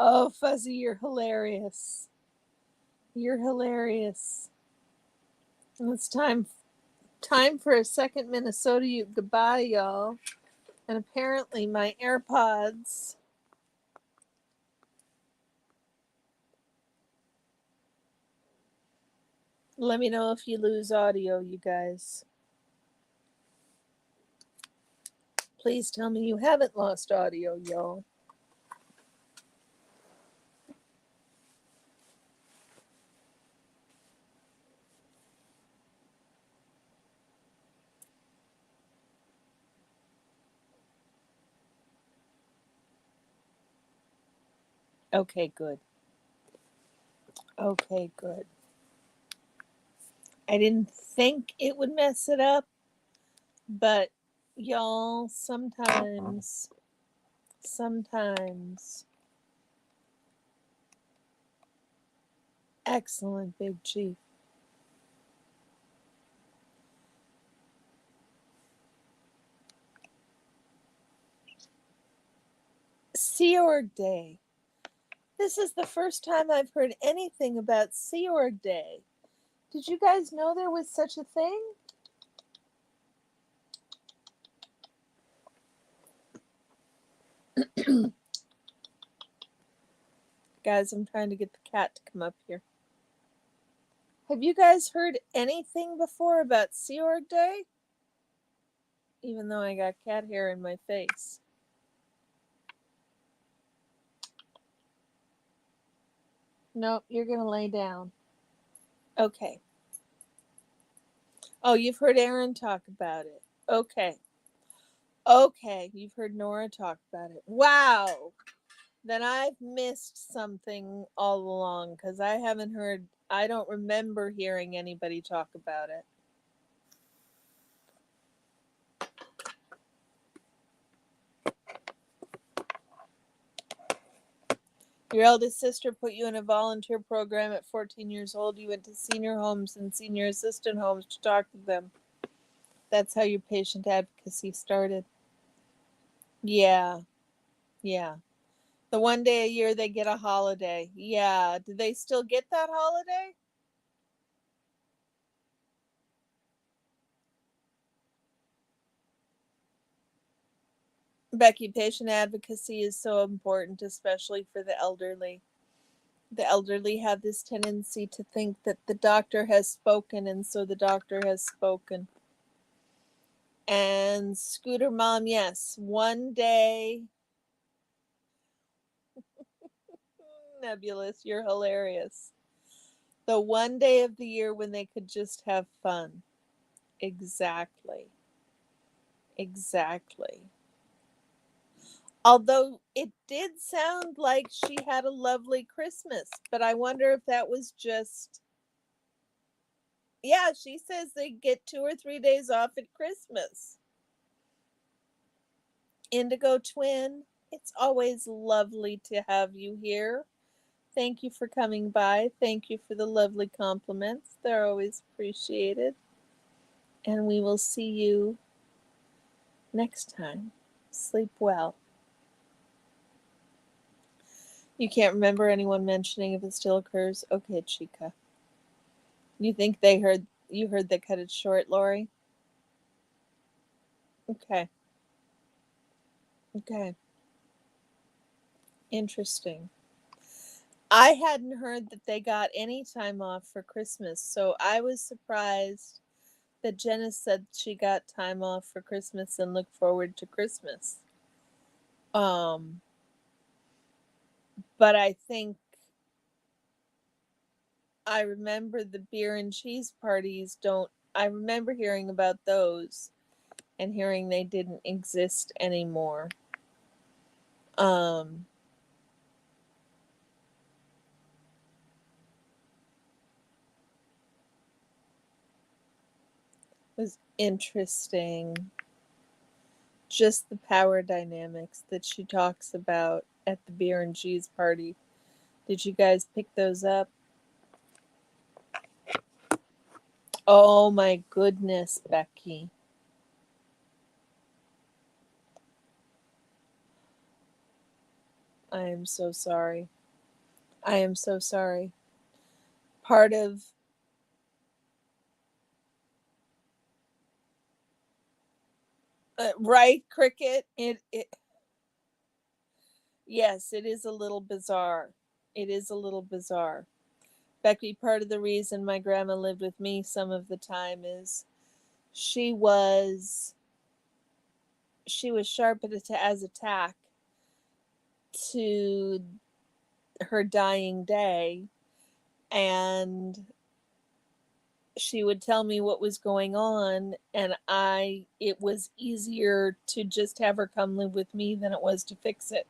Oh, Fuzzy, you're hilarious. You're hilarious. It's time for a second Minnesota goodbye, y'all. And apparently my AirPods. Let me know if you lose audio, you guys. Please tell me you haven't lost audio, y'all. Okay, good. Okay, good. I didn't think it would mess it up, but y'all, sometimes. Excellent, Big Chief. Sea Org Day. This is the first time I've heard anything about Sea Org Day. Did you guys know there was such a thing? Guys, I'm trying to get the cat to come up here. Have you guys heard anything before about Sea Org Day? Even though I got cat hair in my face. Nope, you're going to lay down. Okay. Oh, you've heard Aaron talk about it. Okay. Okay, you've heard Nora talk about it. Wow. Then I've missed something all along because I don't remember hearing anybody talk about it. Your eldest sister put you in a volunteer program at 14 years old. You went to senior homes and senior assistant homes to talk to them. That's how your patient advocacy started. Yeah, yeah. The one day a year they get a holiday. Yeah. Do they still get that holiday? Becky, patient advocacy is so important, especially for the elderly. The elderly have this tendency to think that the doctor has spoken, and so the doctor has spoken. And Scooter Mom, yes, one day, Nebulous, you're hilarious. The one day of the year when they could just have fun. Exactly. Exactly. Although it did sound like she had a lovely Christmas, but I wonder if that was just. Yeah, she says they get 2 or 3 days off at Christmas. Indigo Twin, it's always lovely to have you here. Thank you for coming by. Thank you for the lovely compliments. They're always appreciated. And we will see you next time. Sleep well. You can't remember anyone mentioning if it still occurs? Okay, Chica. You think you heard they cut it short, Lori? Okay. Okay. Interesting. I hadn't heard that they got any time off for Christmas, so I was surprised that Jenna said she got time off for Christmas and looked forward to Christmas. Um, but I think I remember the beer and cheese parties don't. I remember hearing about those and hearing they didn't exist anymore. Um, was interesting. Just the power dynamics that she talks about at the beer and cheese party. Did you guys pick those up? Oh my goodness, Becky. I am so sorry. I am so sorry. Part of right, Cricket. It yes, it is a little bizarre. It is a little bizarre. Becky, part of the reason my grandma lived with me some of the time is she was she was sharp as a tack to her dying day, and she would tell me what was going on, and it was easier to just have her come live with me than it was to fix it.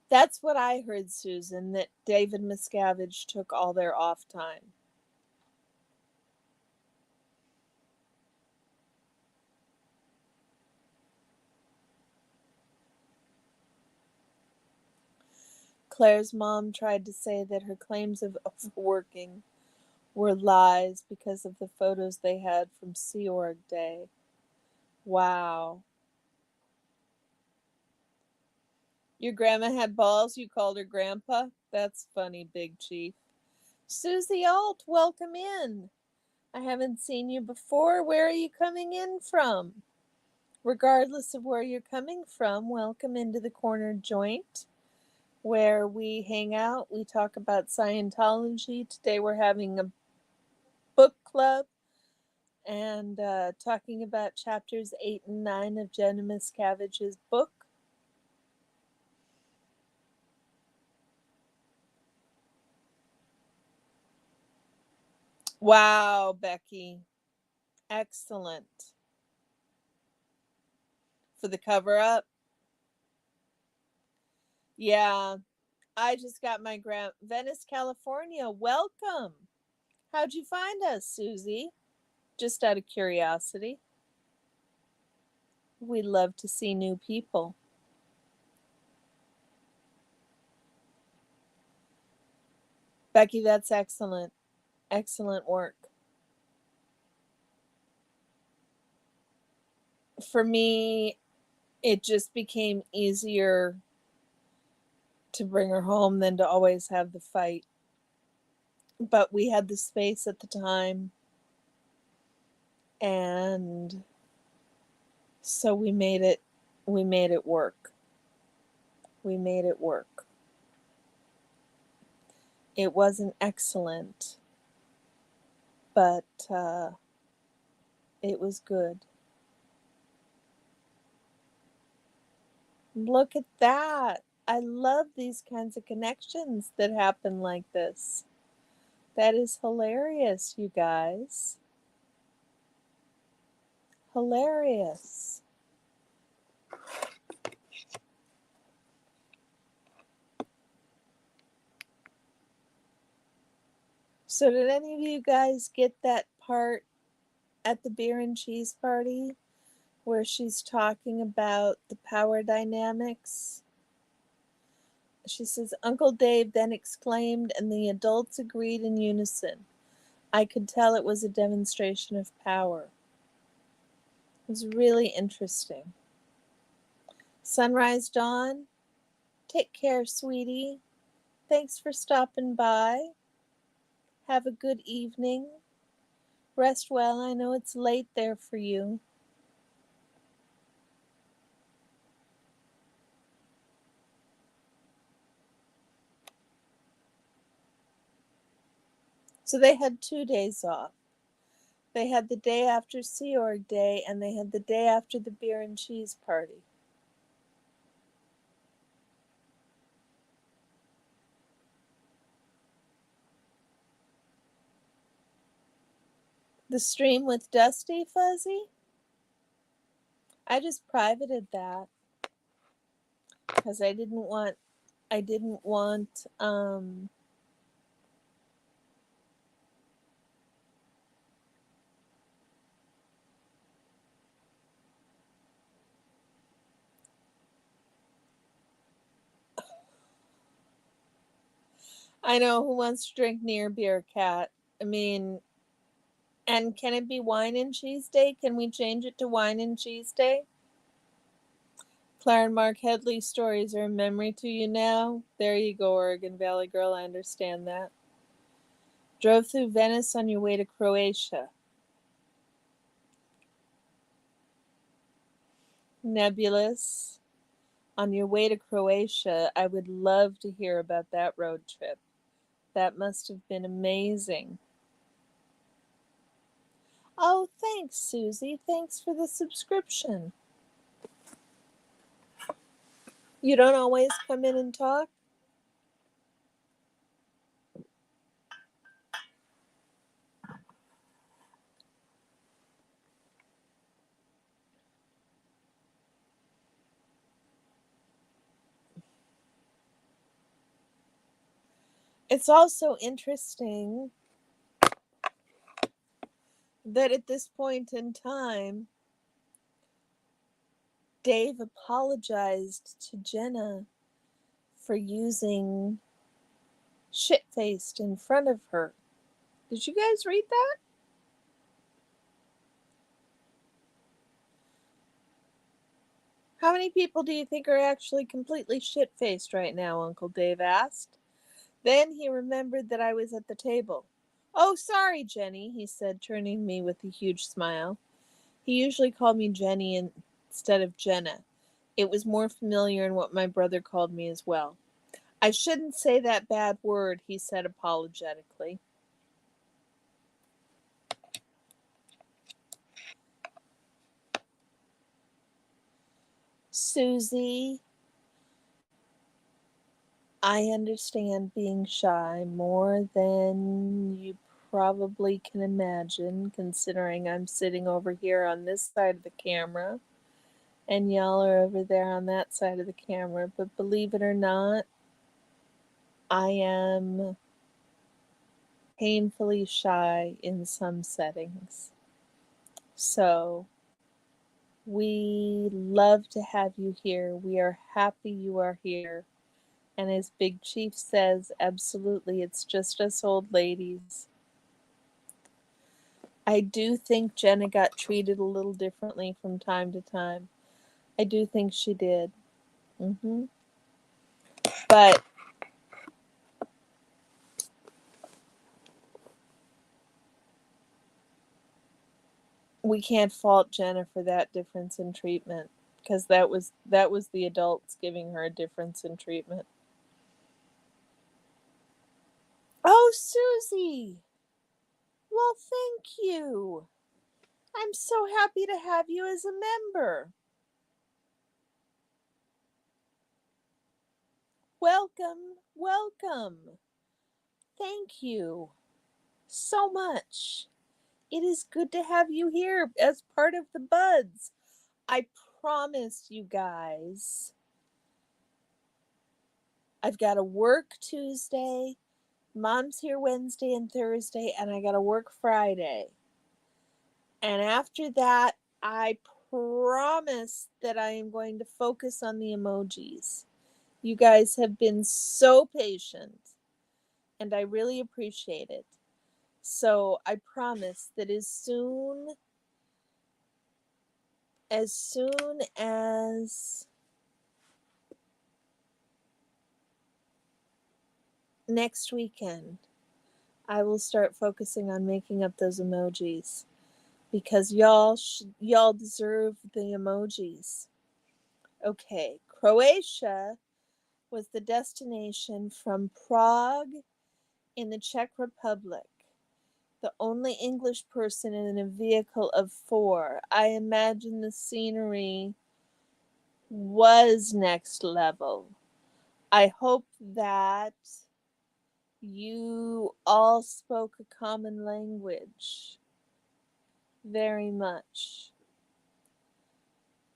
That's what I heard, Susan, that David Miscavige took all their off time. Claire's mom tried to say that her claims of overworking were lies because of the photos they had from Sea Org Day. Wow. Your grandma had balls, you called her grandpa? That's funny, Big Chief. Susie Alt, welcome in. I haven't seen you before. Where are you coming in from? Regardless of where you're coming from, welcome into the Corner Joint, where we hang out. We talk about Scientology. Today we're having a book club and talking about chapters 8 and 9 of Jenna Miscavige's book. Wow, Becky. Excellent. For the cover up. Yeah, I just got my Venice, California. Welcome. How'd you find us, Susie? Just out of curiosity. We love to see new people. Becky, that's excellent. Excellent work. For me, it just became easier to bring her home than to always have the fight. But we had the space at the time, and so we made it work. We made it work. It wasn't excellent, but it was good. Look at that. I love these kinds of connections that happen like this. That is hilarious, you guys. Hilarious. So, did any of you guys get that part at the beer and cheese party where she's talking about the power dynamics? She says, Uncle Dave then exclaimed, and the adults agreed in unison. I could tell it was a demonstration of power. It was really interesting. Sunrise Dawn, take care, sweetie. Thanks for stopping by. Have a good evening. Rest well. I know it's late there for you. So they had 2 days off. They had the day after Sea Org Day, and they had the day after the beer and cheese party. The stream with Dusty Fuzzy? I just privated that because I didn't want I know who wants to drink near beer, Cat. I mean, and can it be wine and cheese day? Can we change it to wine and cheese day? Claire and Mark Headley stories are a memory to you now. There you go, Oregon Valley girl. I understand that. Drove through Venice on your way to Croatia. Nebulous. On your way to Croatia, I would love to hear about that road trip. That must have been amazing. Oh, thanks, Susie. Thanks for the subscription. You don't always come in and talk? It's also interesting that at this point in time, Dave apologized to Jenna for using shit-faced in front of her. Did you guys read that? How many people do you think are actually completely shit-faced right now? Uncle Dave asked. Then he remembered that I was at the table. Oh, sorry, Jenny, he said, turning to me with a huge smile. He usually called me Jenny instead of Jenna. It was more familiar in what my brother called me as well. I shouldn't say that bad word, he said apologetically. Susie, I understand being shy more than you probably can imagine, considering I'm sitting over here on this side of the camera and y'all are over there on that side of the camera. But believe it or not, I am painfully shy in some settings. So we love to have you here. We are happy you are here. And as Big Chief says, absolutely, it's just us old ladies. I do think Jenna got treated a little differently from time to time. I do think she did. But we can't fault Jenna for that difference in treatment, because that was the adults giving her a difference in treatment. Oh, Susie! Well, thank you. I'm so happy to have you as a member. Welcome, welcome. Thank you so much. It is good to have you here as part of the Buds. I promise you guys, I've got to work Tuesday, Mom's here Wednesday and Thursday, and I got to work Friday. And after that, I promise that I am going to focus on the emojis. You guys have been so patient, and I really appreciate it. So I promise that as soon as next weekend, I will start focusing on making up those emojis, because y'all deserve the emojis. Okay, Croatia was the destination from Prague in the Czech Republic. The only English person in a vehicle of 4. I imagine the scenery was next level. I hope that you all spoke a common language very much.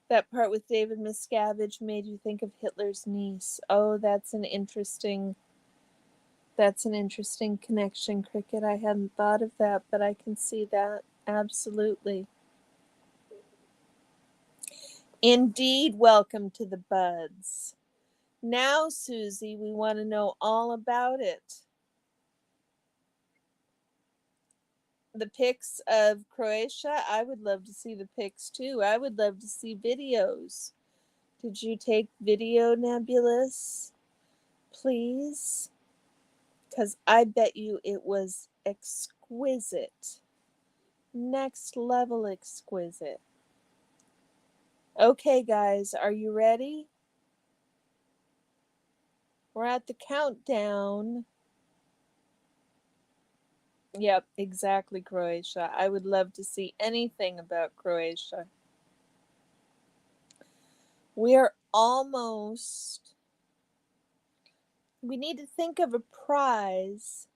That part with David Miscavige made you think of Hitler's niece. Oh, that's an interesting connection, Cricket. I hadn't thought of that, but I can see that. Absolutely. Indeed, welcome to the Buds. Now, Susie, we want to know all about it. The pics of Croatia, I would love to see the pics too. I would love to see videos. Did you take video, Nebulous? Please? Because I bet you it was exquisite. Next level exquisite. Okay, guys, are you ready? We're at the countdown. Yep, exactly, Croatia. I would love to see anything about Croatia. We are almost... We need to think of a prize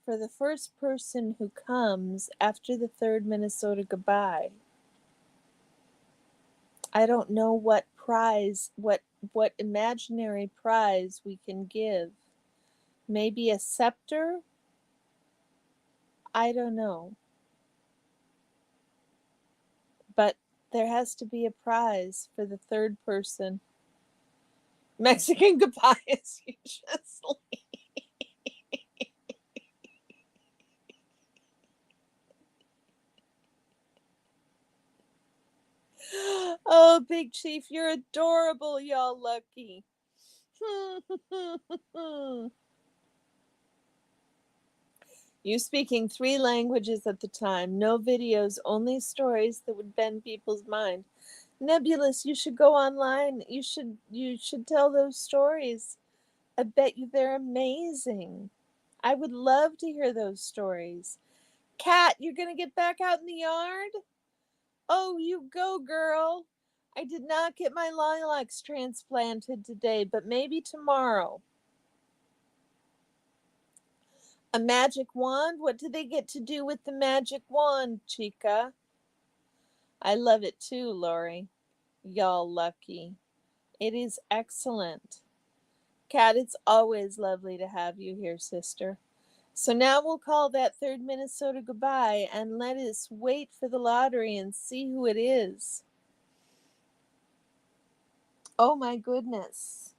for the first person who comes after the third Minnesota goodbye. I don't know what prize, what imaginary prize we can give. Maybe a scepter? I don't know. But there has to be a prize for the third person. Mexican goodbyes, usually. Oh, Big Chief, you're adorable, y'all lucky. You speaking 3 languages at the time, no videos, only stories that would bend people's mind. Nebulous, you should go online. You should tell those stories. I bet you they're amazing. I would love to hear those stories. Kat, you're gonna get back out in the yard? Oh, you go, girl. I did not get my lilacs transplanted today, but maybe tomorrow. A magic wand? What do they get to do with the magic wand, Chica? I love it too, Lori. Y'all lucky. It is excellent. Kat, it's always lovely to have you here, sister. So now we'll call that third Minnesota goodbye and let us wait for the lottery and see who it is. Oh my goodness.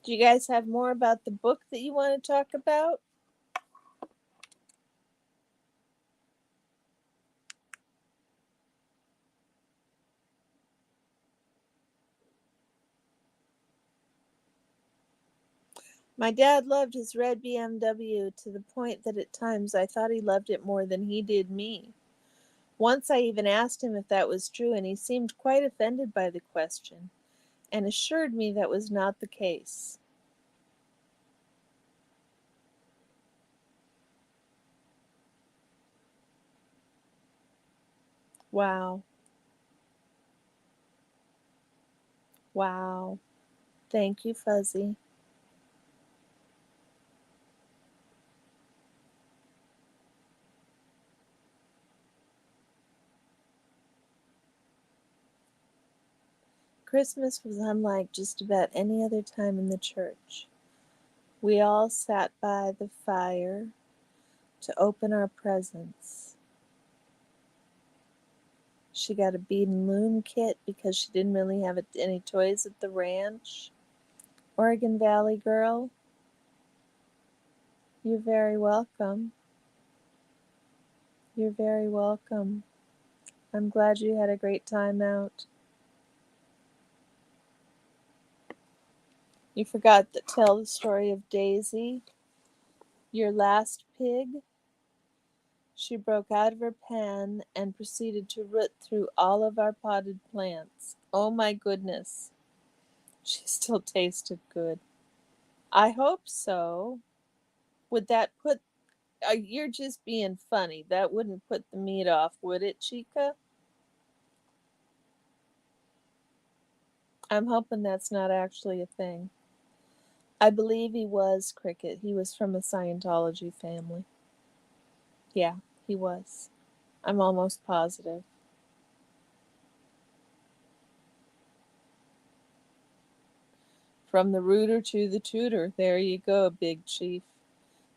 Do you guys have more about the book that you want to talk about? My dad loved his red BMW to the point that at times I thought he loved it more than he did me. Once I even asked him if that was true, and he seemed quite offended by the question and assured me that was not the case. Wow. Wow. Thank you, Fuzzy. Christmas was unlike just about any other time in the church. We all sat by the fire to open our presents. She got a bead and loom kit because she didn't really have any toys at the ranch. Oregon Valley girl, you're very welcome. You're very welcome. I'm glad you had a great time out. You forgot to tell the story of Daisy, your last pig. She broke out of her pan and proceeded to root through all of our potted plants. Oh my goodness. She still tasted good. I hope so. Would that put. You're just being funny. That wouldn't put the meat off, would it, Chica? I'm hoping that's not actually a thing. I believe he was Cricket. He was from a Scientology family. Yeah, he was. I'm almost positive. From the rooter to the tutor. There you go, Big Chief.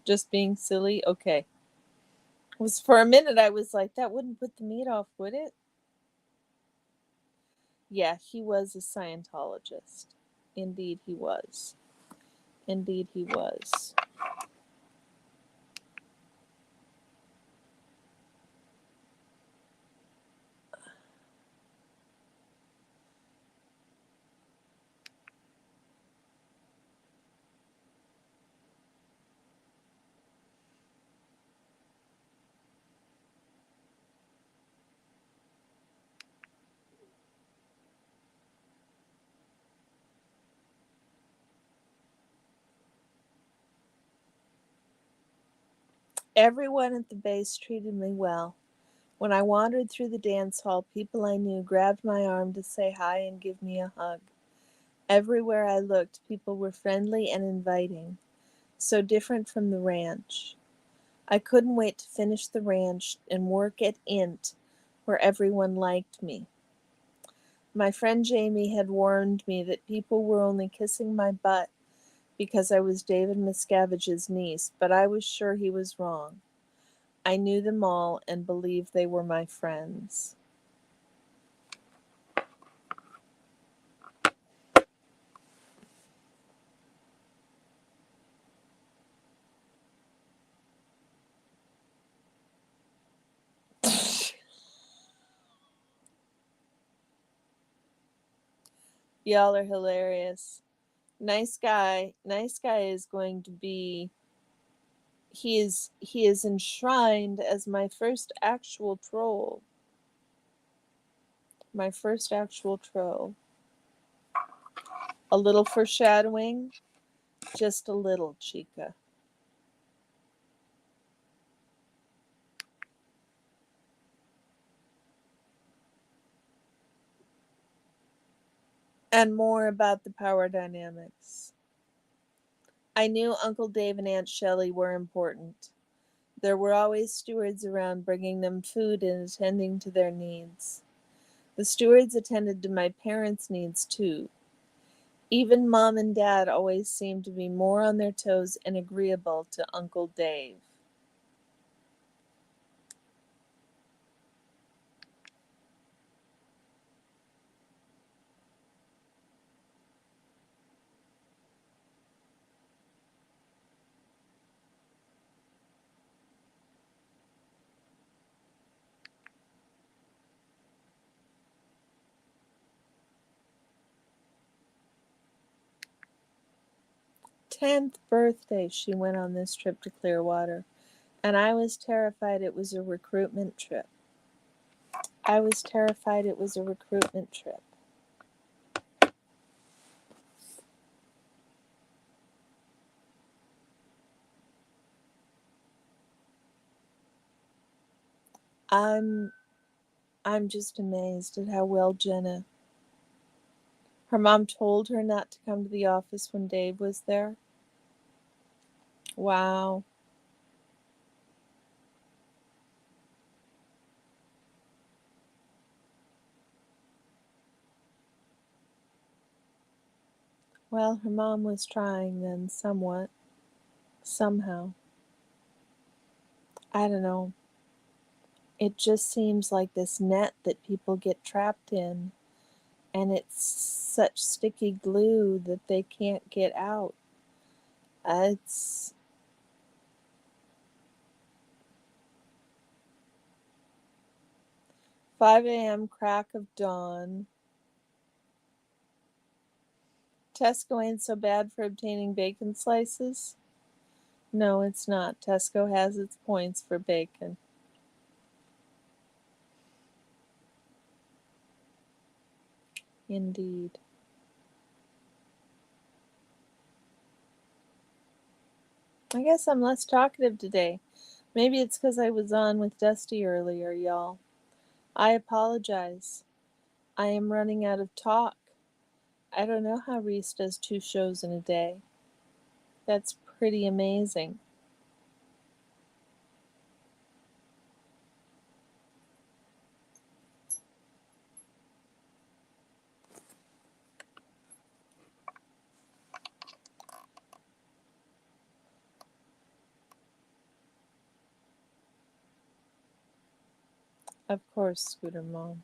Just being silly. Okay. Was for a minute I was like, that wouldn't put the meat off, would it? Yeah, he was a Scientologist. Indeed he was. Indeed he was. Everyone at the base treated me well. When I wandered through the dance hall, people I knew grabbed my arm to say hi and give me a hug. Everywhere I looked, people were friendly and inviting, so different from the ranch. I couldn't wait to finish the ranch and work at Int, where everyone liked me. My friend Jamie had warned me that people were only kissing my butt because I was David Miscavige's niece, but I was sure he was wrong. I knew them all and believed they were my friends. Y'all are hilarious. Nice guy. Nice guy is going to be he is enshrined as my first actual troll. My first actual troll. A little foreshadowing, just a little, Chica. And more about the power dynamics. I knew Uncle Dave and Aunt Shelley were important. There were always stewards around bringing them food and attending to their needs. The stewards attended to my parents' needs too. Even Mom and Dad always seemed to be more on their toes and agreeable to Uncle Dave. Tenth birthday she went on this trip to Clearwater, and I was terrified it was a recruitment trip. I was terrified it was a recruitment trip. I'm just amazed at how well Jenna. Her mom told her not to come to the office when Dave was there. Wow. Well, her mom was trying then, somewhat. Somehow. I don't know. It just seems like this net that people get trapped in, and it's such sticky glue that they can't get out. It's 5 a.m. crack of dawn. Tesco ain't so bad for obtaining bacon slices. No, it's not. Tesco has its points for bacon. Indeed. I guess I'm less talkative today. Maybe it's because I was on with Dusty earlier, y'all. I apologize. I am running out of talk. I don't know how Reese does 2 shows in a day. That's pretty amazing. Of course, Scooter Mom.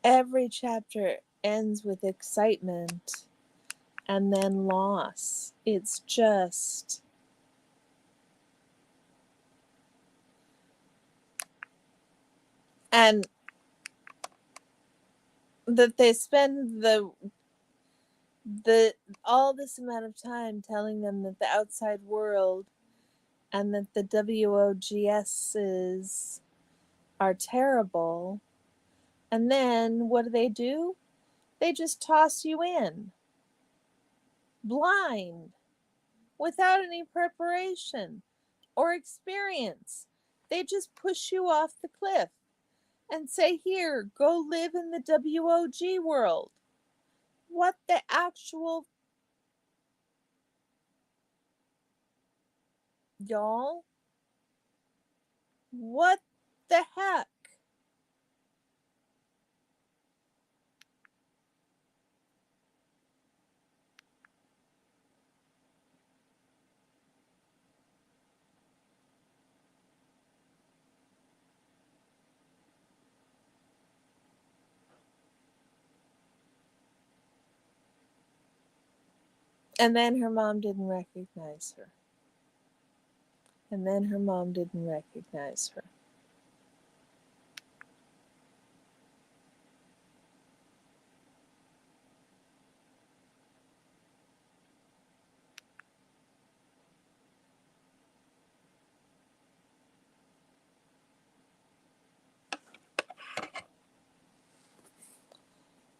Every chapter ends with excitement and then loss. It's just. And that they spend the all this amount of time telling them that the outside world and that the WOGSs are terrible. And then what do? They just toss you in blind without any preparation or experience. They just push you off the cliff and say, here, go live in the WOG world. What the actual. Y'all? What the heck? And then her mom didn't recognize her. And then her mom didn't recognize her.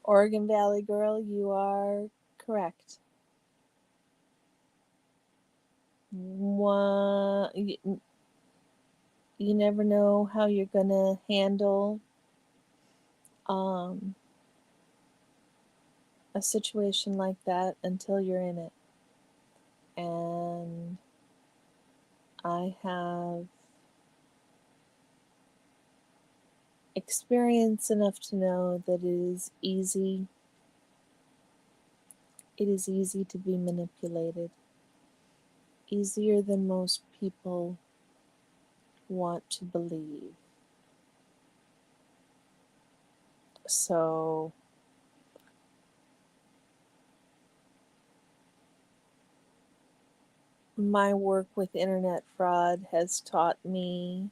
Oregon Valley girl, you are correct. you never know how you're going to handle a situation like that until you're in it. And I have experience enough to know that it is easy to be manipulated, easier than most people want to believe. So my work with internet fraud has taught me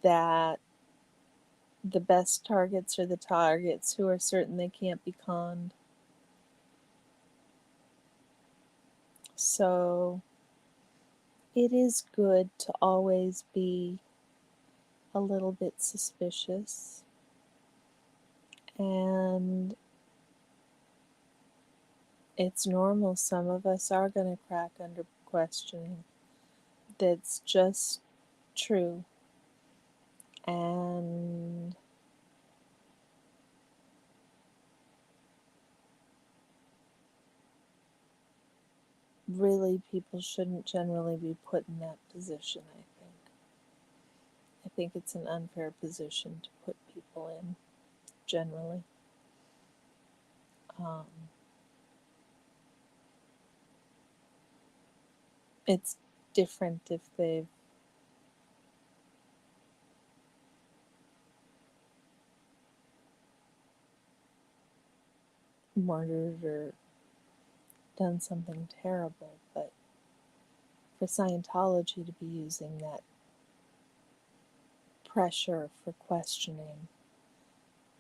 that the best targets are the targets who are certain they can't be conned. So it is good to always be a little bit suspicious. And it's normal. Some of us are going to crack under questioning. That's just true. And really, people shouldn't generally be put in that position, I think. I think it's an unfair position to put people in, generally. It's different if they've murdered or done something terrible, but for Scientology to be using that pressure for questioning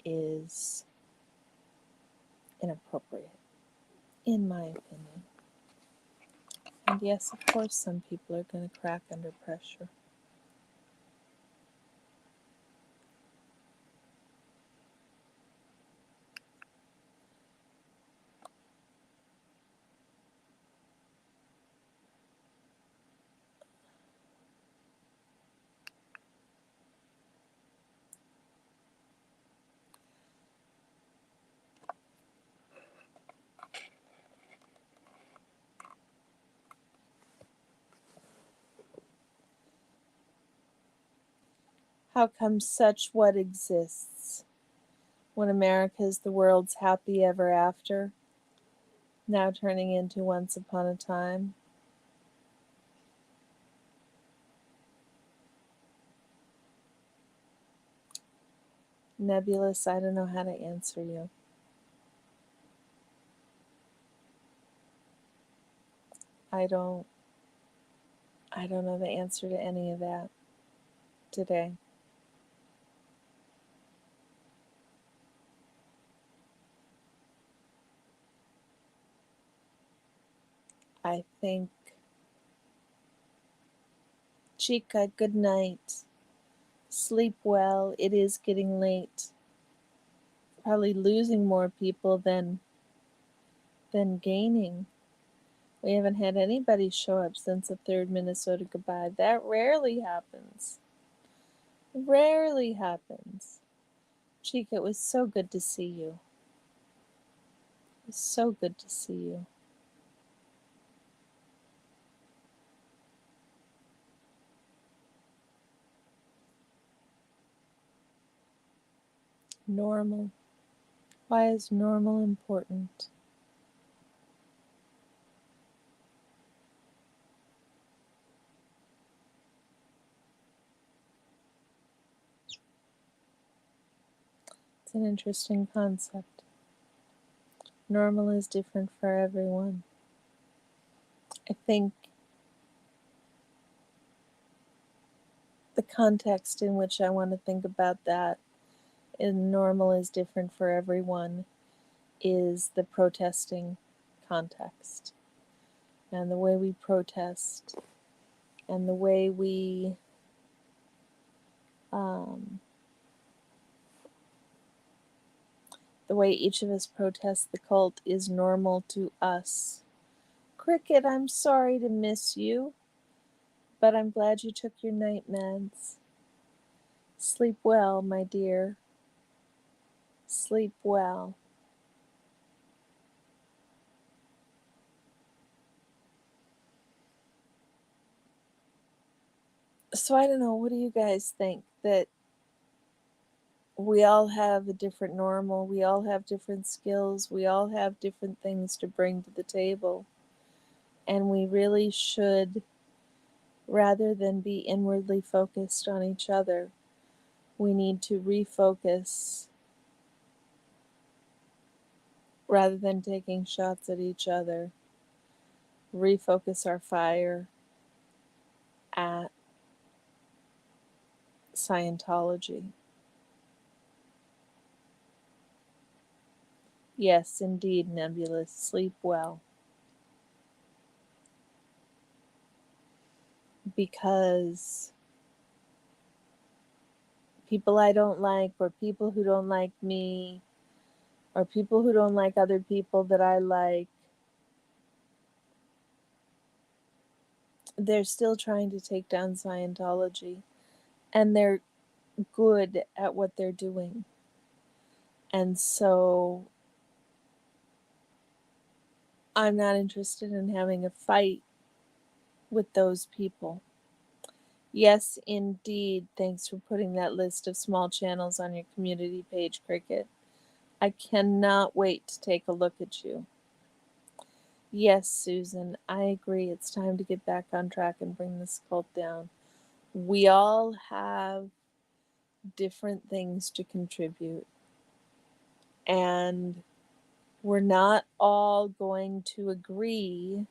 is inappropriate, in my opinion. And yes, of course, some people are going to crack under pressure. How come such what exists when America is the world's happy ever after, now turning into once upon a time? Nebulous, I don't know how to answer you. I don't know the answer to any of that today. I think, Chica, good night. Sleep well. It is getting late. Probably losing more people than gaining. We haven't had anybody show up since the third Minnesota goodbye. That rarely happens. Rarely happens. Chica, it was so good to see you. It was so good to see you. Normal. Why is normal important? It's an interesting concept. Normal is different for everyone. I think the context in which I want to think about that, and normal is different for everyone, is the protesting context. And the way we protest, and the way we the way each of us protests the cult is normal to us. Cricket, I'm sorry to miss you. But I'm glad you took your night meds. Sleep well, my dear. Sleep well. So I don't know, what do you guys think? That we all have a different normal, we all have different skills, we all have different things to bring to the table. And we really should, rather than be inwardly focused on each other, we need to refocus, rather than taking shots at each other, refocus our fire at Scientology. Yes, indeed, Nebulous. Sleep well. Because people I don't like, or people who don't like me, or people who don't like other people that I like, they're still trying to take down Scientology. And they're good at what they're doing. And so I'm not interested in having a fight with those people. Yes, indeed. Thanks for putting that list of small channels on your community page, Cricket. I cannot wait to take a look at you. Yes, Susan, I agree. It's time to get back on track and bring this cult down. We all have different things to contribute, and we're not all going to agree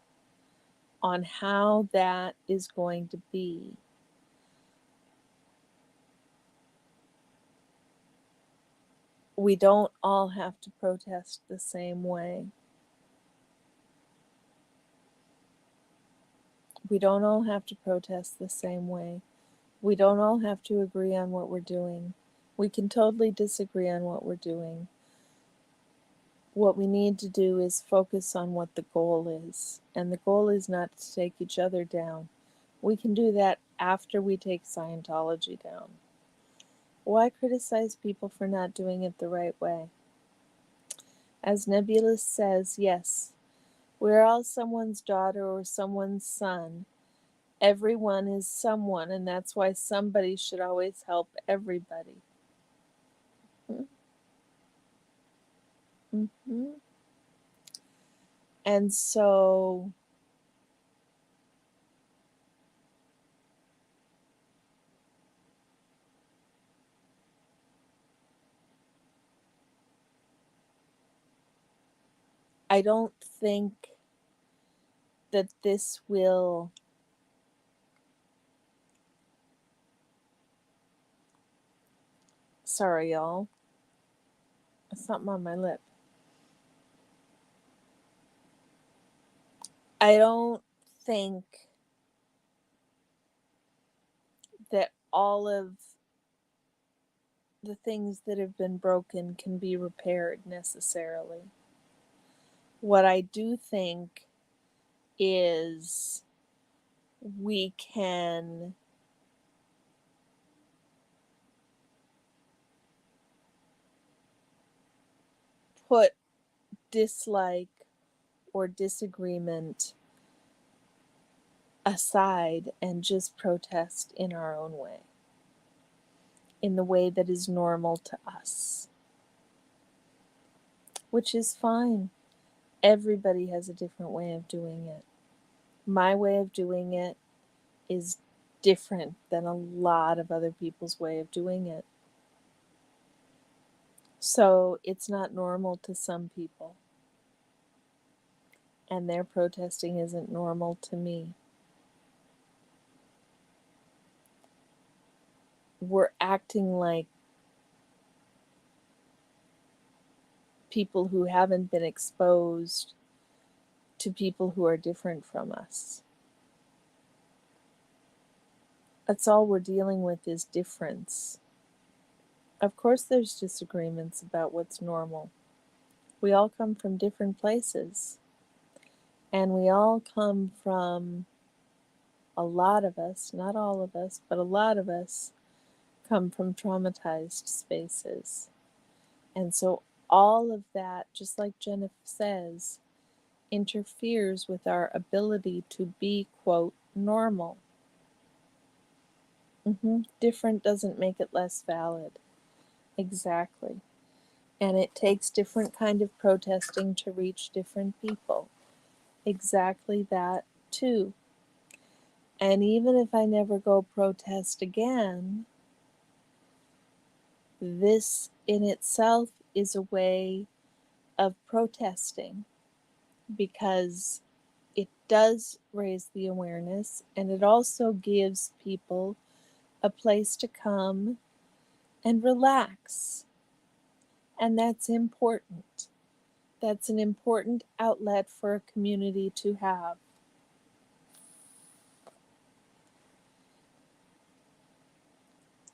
on how that is going to be. We don't all have to protest the same way. We don't all have to protest the same way. We don't all have to agree on what we're doing. We can totally disagree on what we're doing. What we need to do is focus on what the goal is. And the goal is not to take each other down. We can do that after we take Scientology down. Why criticize people for not doing it the right way? As Nebulous says, yes, we're all someone's daughter or someone's son. Everyone is someone, and that's why somebody should always help everybody. Mm-hmm. And so I don't think that this will sorry y'all, something on my lip. I don't think that all of the things that have been broken can be repaired necessarily. What I do think is we can put dislike or disagreement aside and just protest in our own way, in the way that is normal to us, which is fine. Everybody has a different way of doing it. My way of doing it is different than a lot of other people's way of doing it. So it's not normal to some people. And their protesting isn't normal to me. We're acting like people who haven't been exposed to people who are different from us. That's all we're dealing with is difference. Of course there's disagreements about what's normal. We all come from different places. And we all come from a lot of us, not all of us, but a lot of us come from traumatized spaces. And so all of that, just like Jenna says, interferes with our ability to be, quote, normal. Different doesn't make it less valid. Exactly. And it takes different kind of protesting to reach different people. Exactly that too. And even if I never go protest again, this in itself is a way of protesting, because it does raise the awareness, and it also gives people a place to come and relax. And that's important. That's an important outlet for a community to have.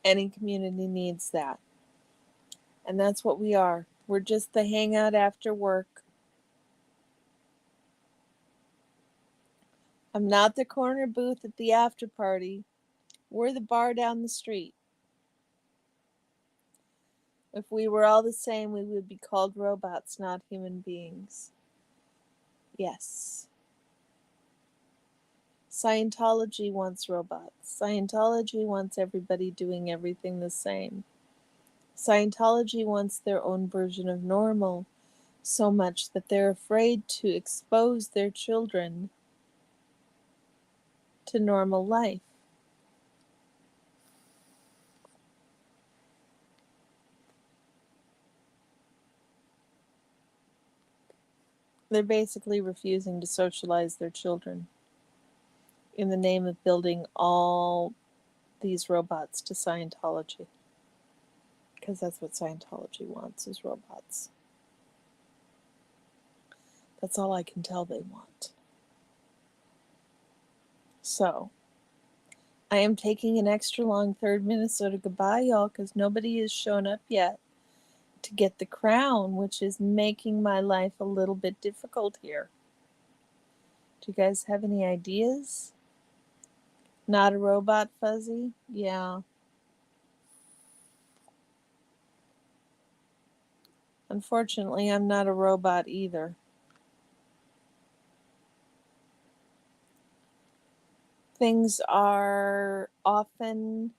Any community needs that. And that's what we are. We're just the hangout after work. I'm not the corner booth at the after party. We're the bar down the street. If we were all the same, we would be called robots, not human beings. Yes. Scientology wants robots. Scientology wants everybody doing everything the same. Scientology wants their own version of normal so much that they're afraid to expose their children to normal life. They're basically refusing to socialize their children in the name of building all these robots to Scientology. Because that's what Scientology wants, is robots. That's all I can tell they want. So, I am taking an extra long third Minnesota goodbye, y'all, because nobody has shown up yet to get the crown, which is making my life a little bit difficult here. Do you guys have any ideas? Not a robot, Fuzzy? Yeah. Unfortunately, I'm not a robot either. Things are often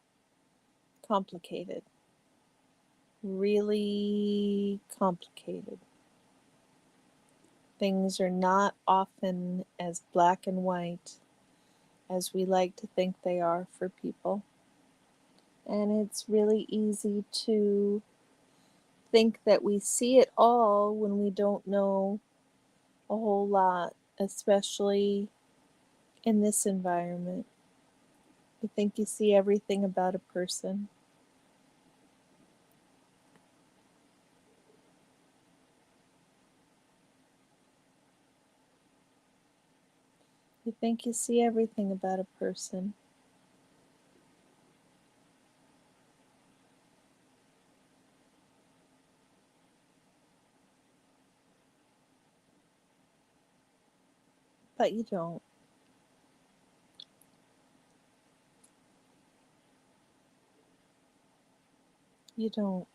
complicated. Really complicated. Things are not often as black and white as we like to think they are for people. And it's really easy to think that we see it all when we don't know a whole lot, especially in this environment. You think you see everything about a person. You think you see everything about a person. But you don't. You don't.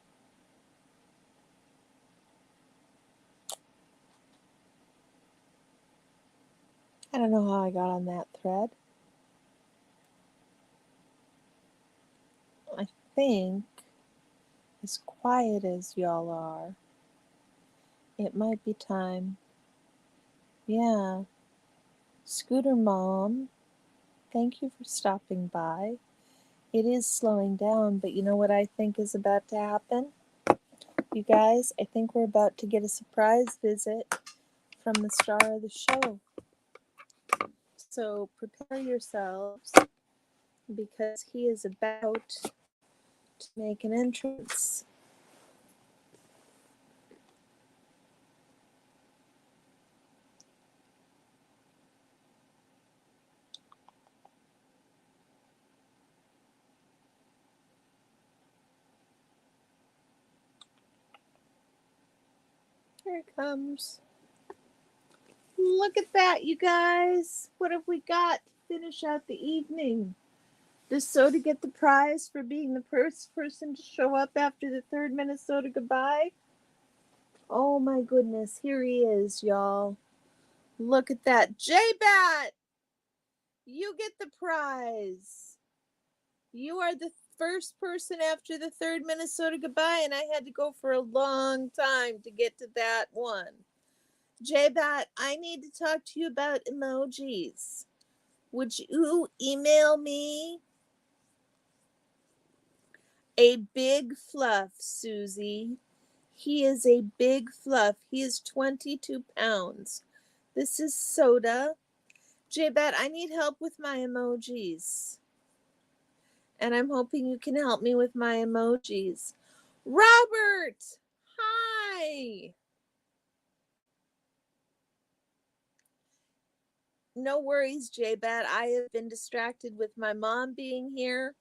I don't know how I got on that thread. I think, as quiet as y'all are, it might be time. Yeah. Scooter Mom, thank you for stopping by. It is slowing down, but you know what I think is about to happen? You guys, I think we're about to get a surprise visit from the star of the show. So prepare yourselves, because he is about to make an entrance. Here it comes. Look at that, you guys. What have we got? finish out the evening. Does Soda get the prize for being the first person to show up after the third Minnesota goodbye? Oh my goodness, here he is, y'all. Look at that. J-Bat! You get the prize. You are the first person after the third Minnesota goodbye, and I had to go for a long time to get to that one. J-Bat, I need to talk to you about emojis. Would you email me a big fluff, Susie? He is a big fluff. He is 22 pounds. This is Soda. J-Bat, I need help with my emojis. And I'm hoping you can help me with my emojis. Robert! Hi! No worries, J-Bat. I have been distracted with my mom being here.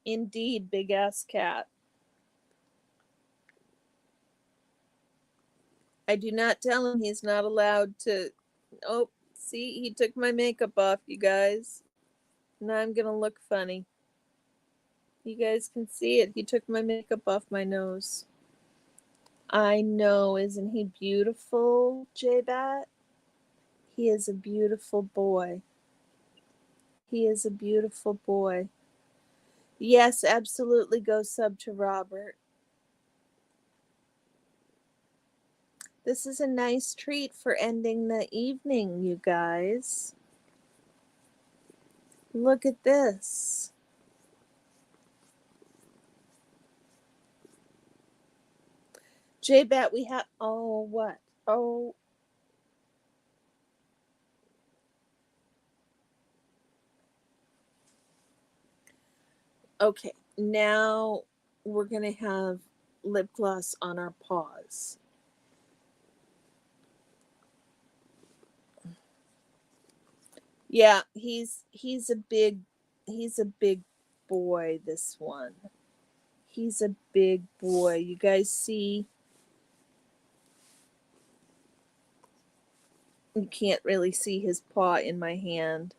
Indeed, big ass cat. I do not tell him he's not allowed to. Oh, see, he took my makeup off, you guys. Now I'm gonna look funny. You guys can see it. He took my makeup off my nose. I know, isn't he beautiful, J-Bat? He is a beautiful boy. He is a beautiful boy. Yes, absolutely go sub to Robert. This is a nice treat for ending the evening, you guys. Look at this. J-Bat, we have, oh, what? Oh. Okay, now we're going to have lip gloss on our paws. Yeah, he's a big boy, this one. He's a big boy. You guys see? You can't really see his paw in my hand.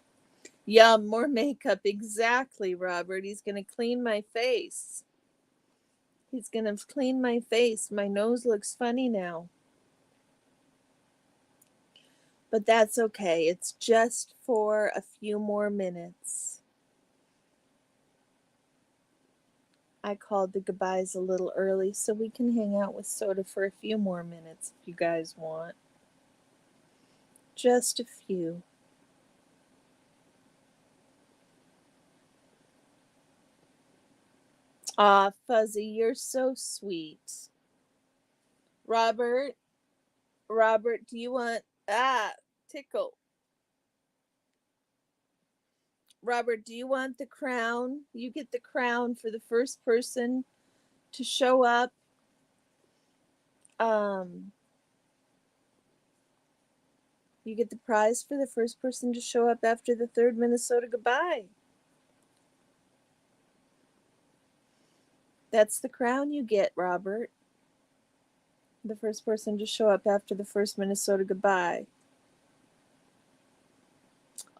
Yeah, more makeup. Exactly, Robert. He's going to clean my face. He's going to clean my face. My nose looks funny now. But that's okay. It's just for a few more minutes. I called the goodbyes a little early so we can hang out with Soda for a few more minutes if you guys want. Just a few. Ah, Fuzzy, you're so sweet. Robert, do you want... tickle. Robert, do you want the crown? You get the crown for the first person to show up. You get the prize for the first person to show up after the third Minnesota goodbye. That's the crown you get, Robert. The first person to show up after the first Minnesota goodbye.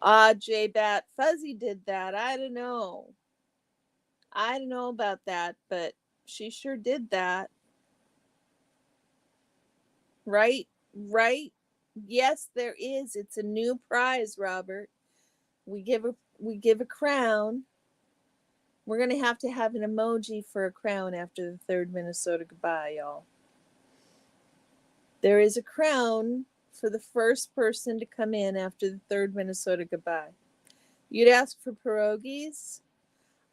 Ah, J-Bat, Fuzzy did that. I don't know. I don't know about that, but she sure did that. Right? Right? Yes, there is. It's a new prize, Robert. We give a crown. We're going to have an emoji for a crown after the third Minnesota goodbye, y'all. There is a crown for the first person to come in after the third Minnesota goodbye. You'd ask for pierogies?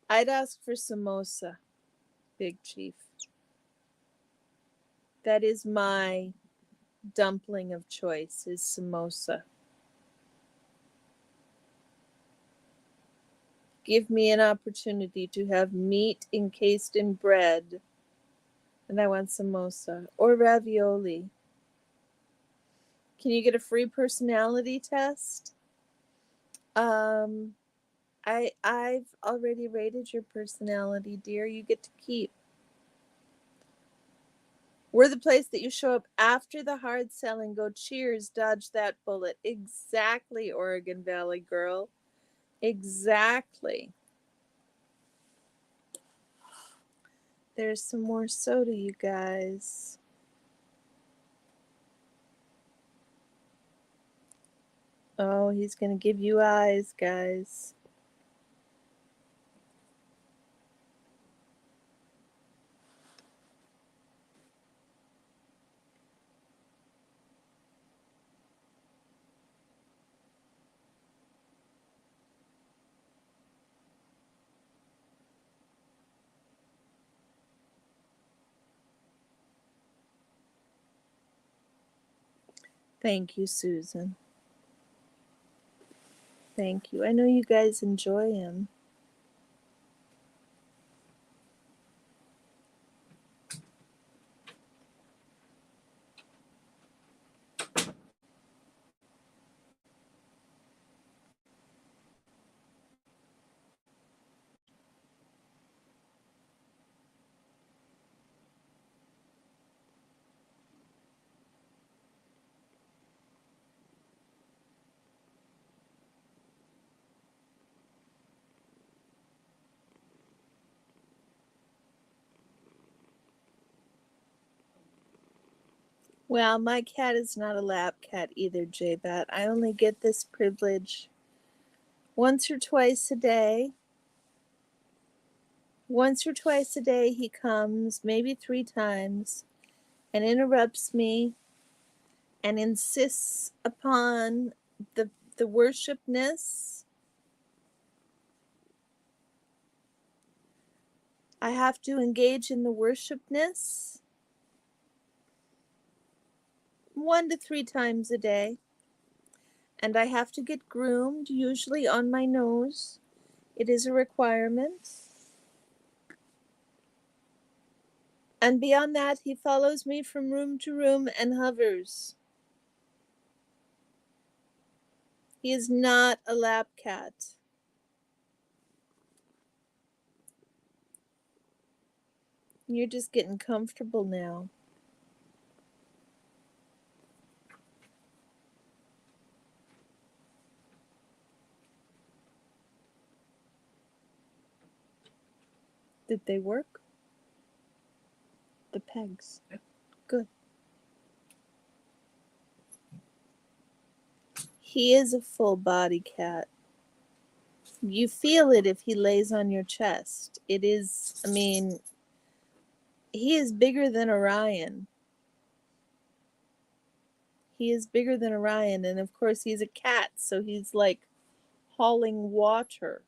I'd ask for samosa, Big Chief. That is my dumpling of choice, is samosa. Give me an opportunity to have meat encased in bread, and I want samosa or ravioli. Can you get a free personality test? I've already rated your personality, dear. You get to keep. We're the place that you show up after the hard selling. Go cheers, dodge that bullet. Exactly, Oregon Valley girl. Exactly. There's some more soda, you guys. Oh, he's going to give you eyes, guys. Thank you, Susan. Thank you. I know you guys enjoy him. Well, my cat is not a lap cat either, J-Bat. I only get this privilege once or twice a day. Once or twice a day he comes, maybe 3 times, and interrupts me and insists upon the worshipness. I have to engage in the worshipness 1 to 3 times a day. And I have to get groomed, usually on my nose. It is a requirement. And beyond that, he follows me from room to room and hovers. He is not a lap cat. You're just getting comfortable now. Did they work? The pegs. Good. He is a full body cat. You feel it if he lays on your chest. It is, I mean, he is bigger than Orion. He is bigger than Orion, and of course he's a cat, so he's like hauling water.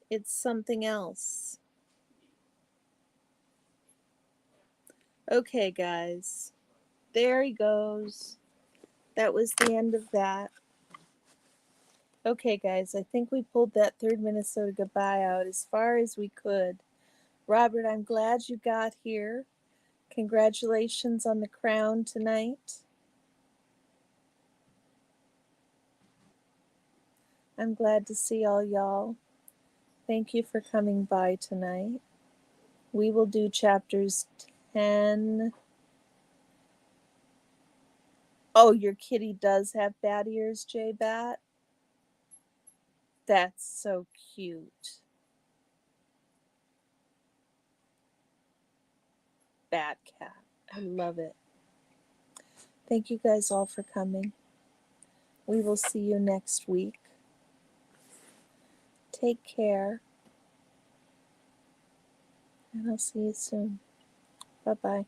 It's something else. Okay, guys. There he goes. That was the end of that. Okay, guys, I think we pulled that third Minnesota goodbye out as far as we could. Robert, I'm glad you got here. Congratulations on the crown tonight. I'm glad to see all y'all. Thank you for coming by tonight. We will do chapters 10. Oh, your kitty does have bat ears, J-Bat? That's so cute. Bat cat. I love it. Thank you guys all for coming. We will see you next week. Take care. And I'll see you soon. Bye-bye.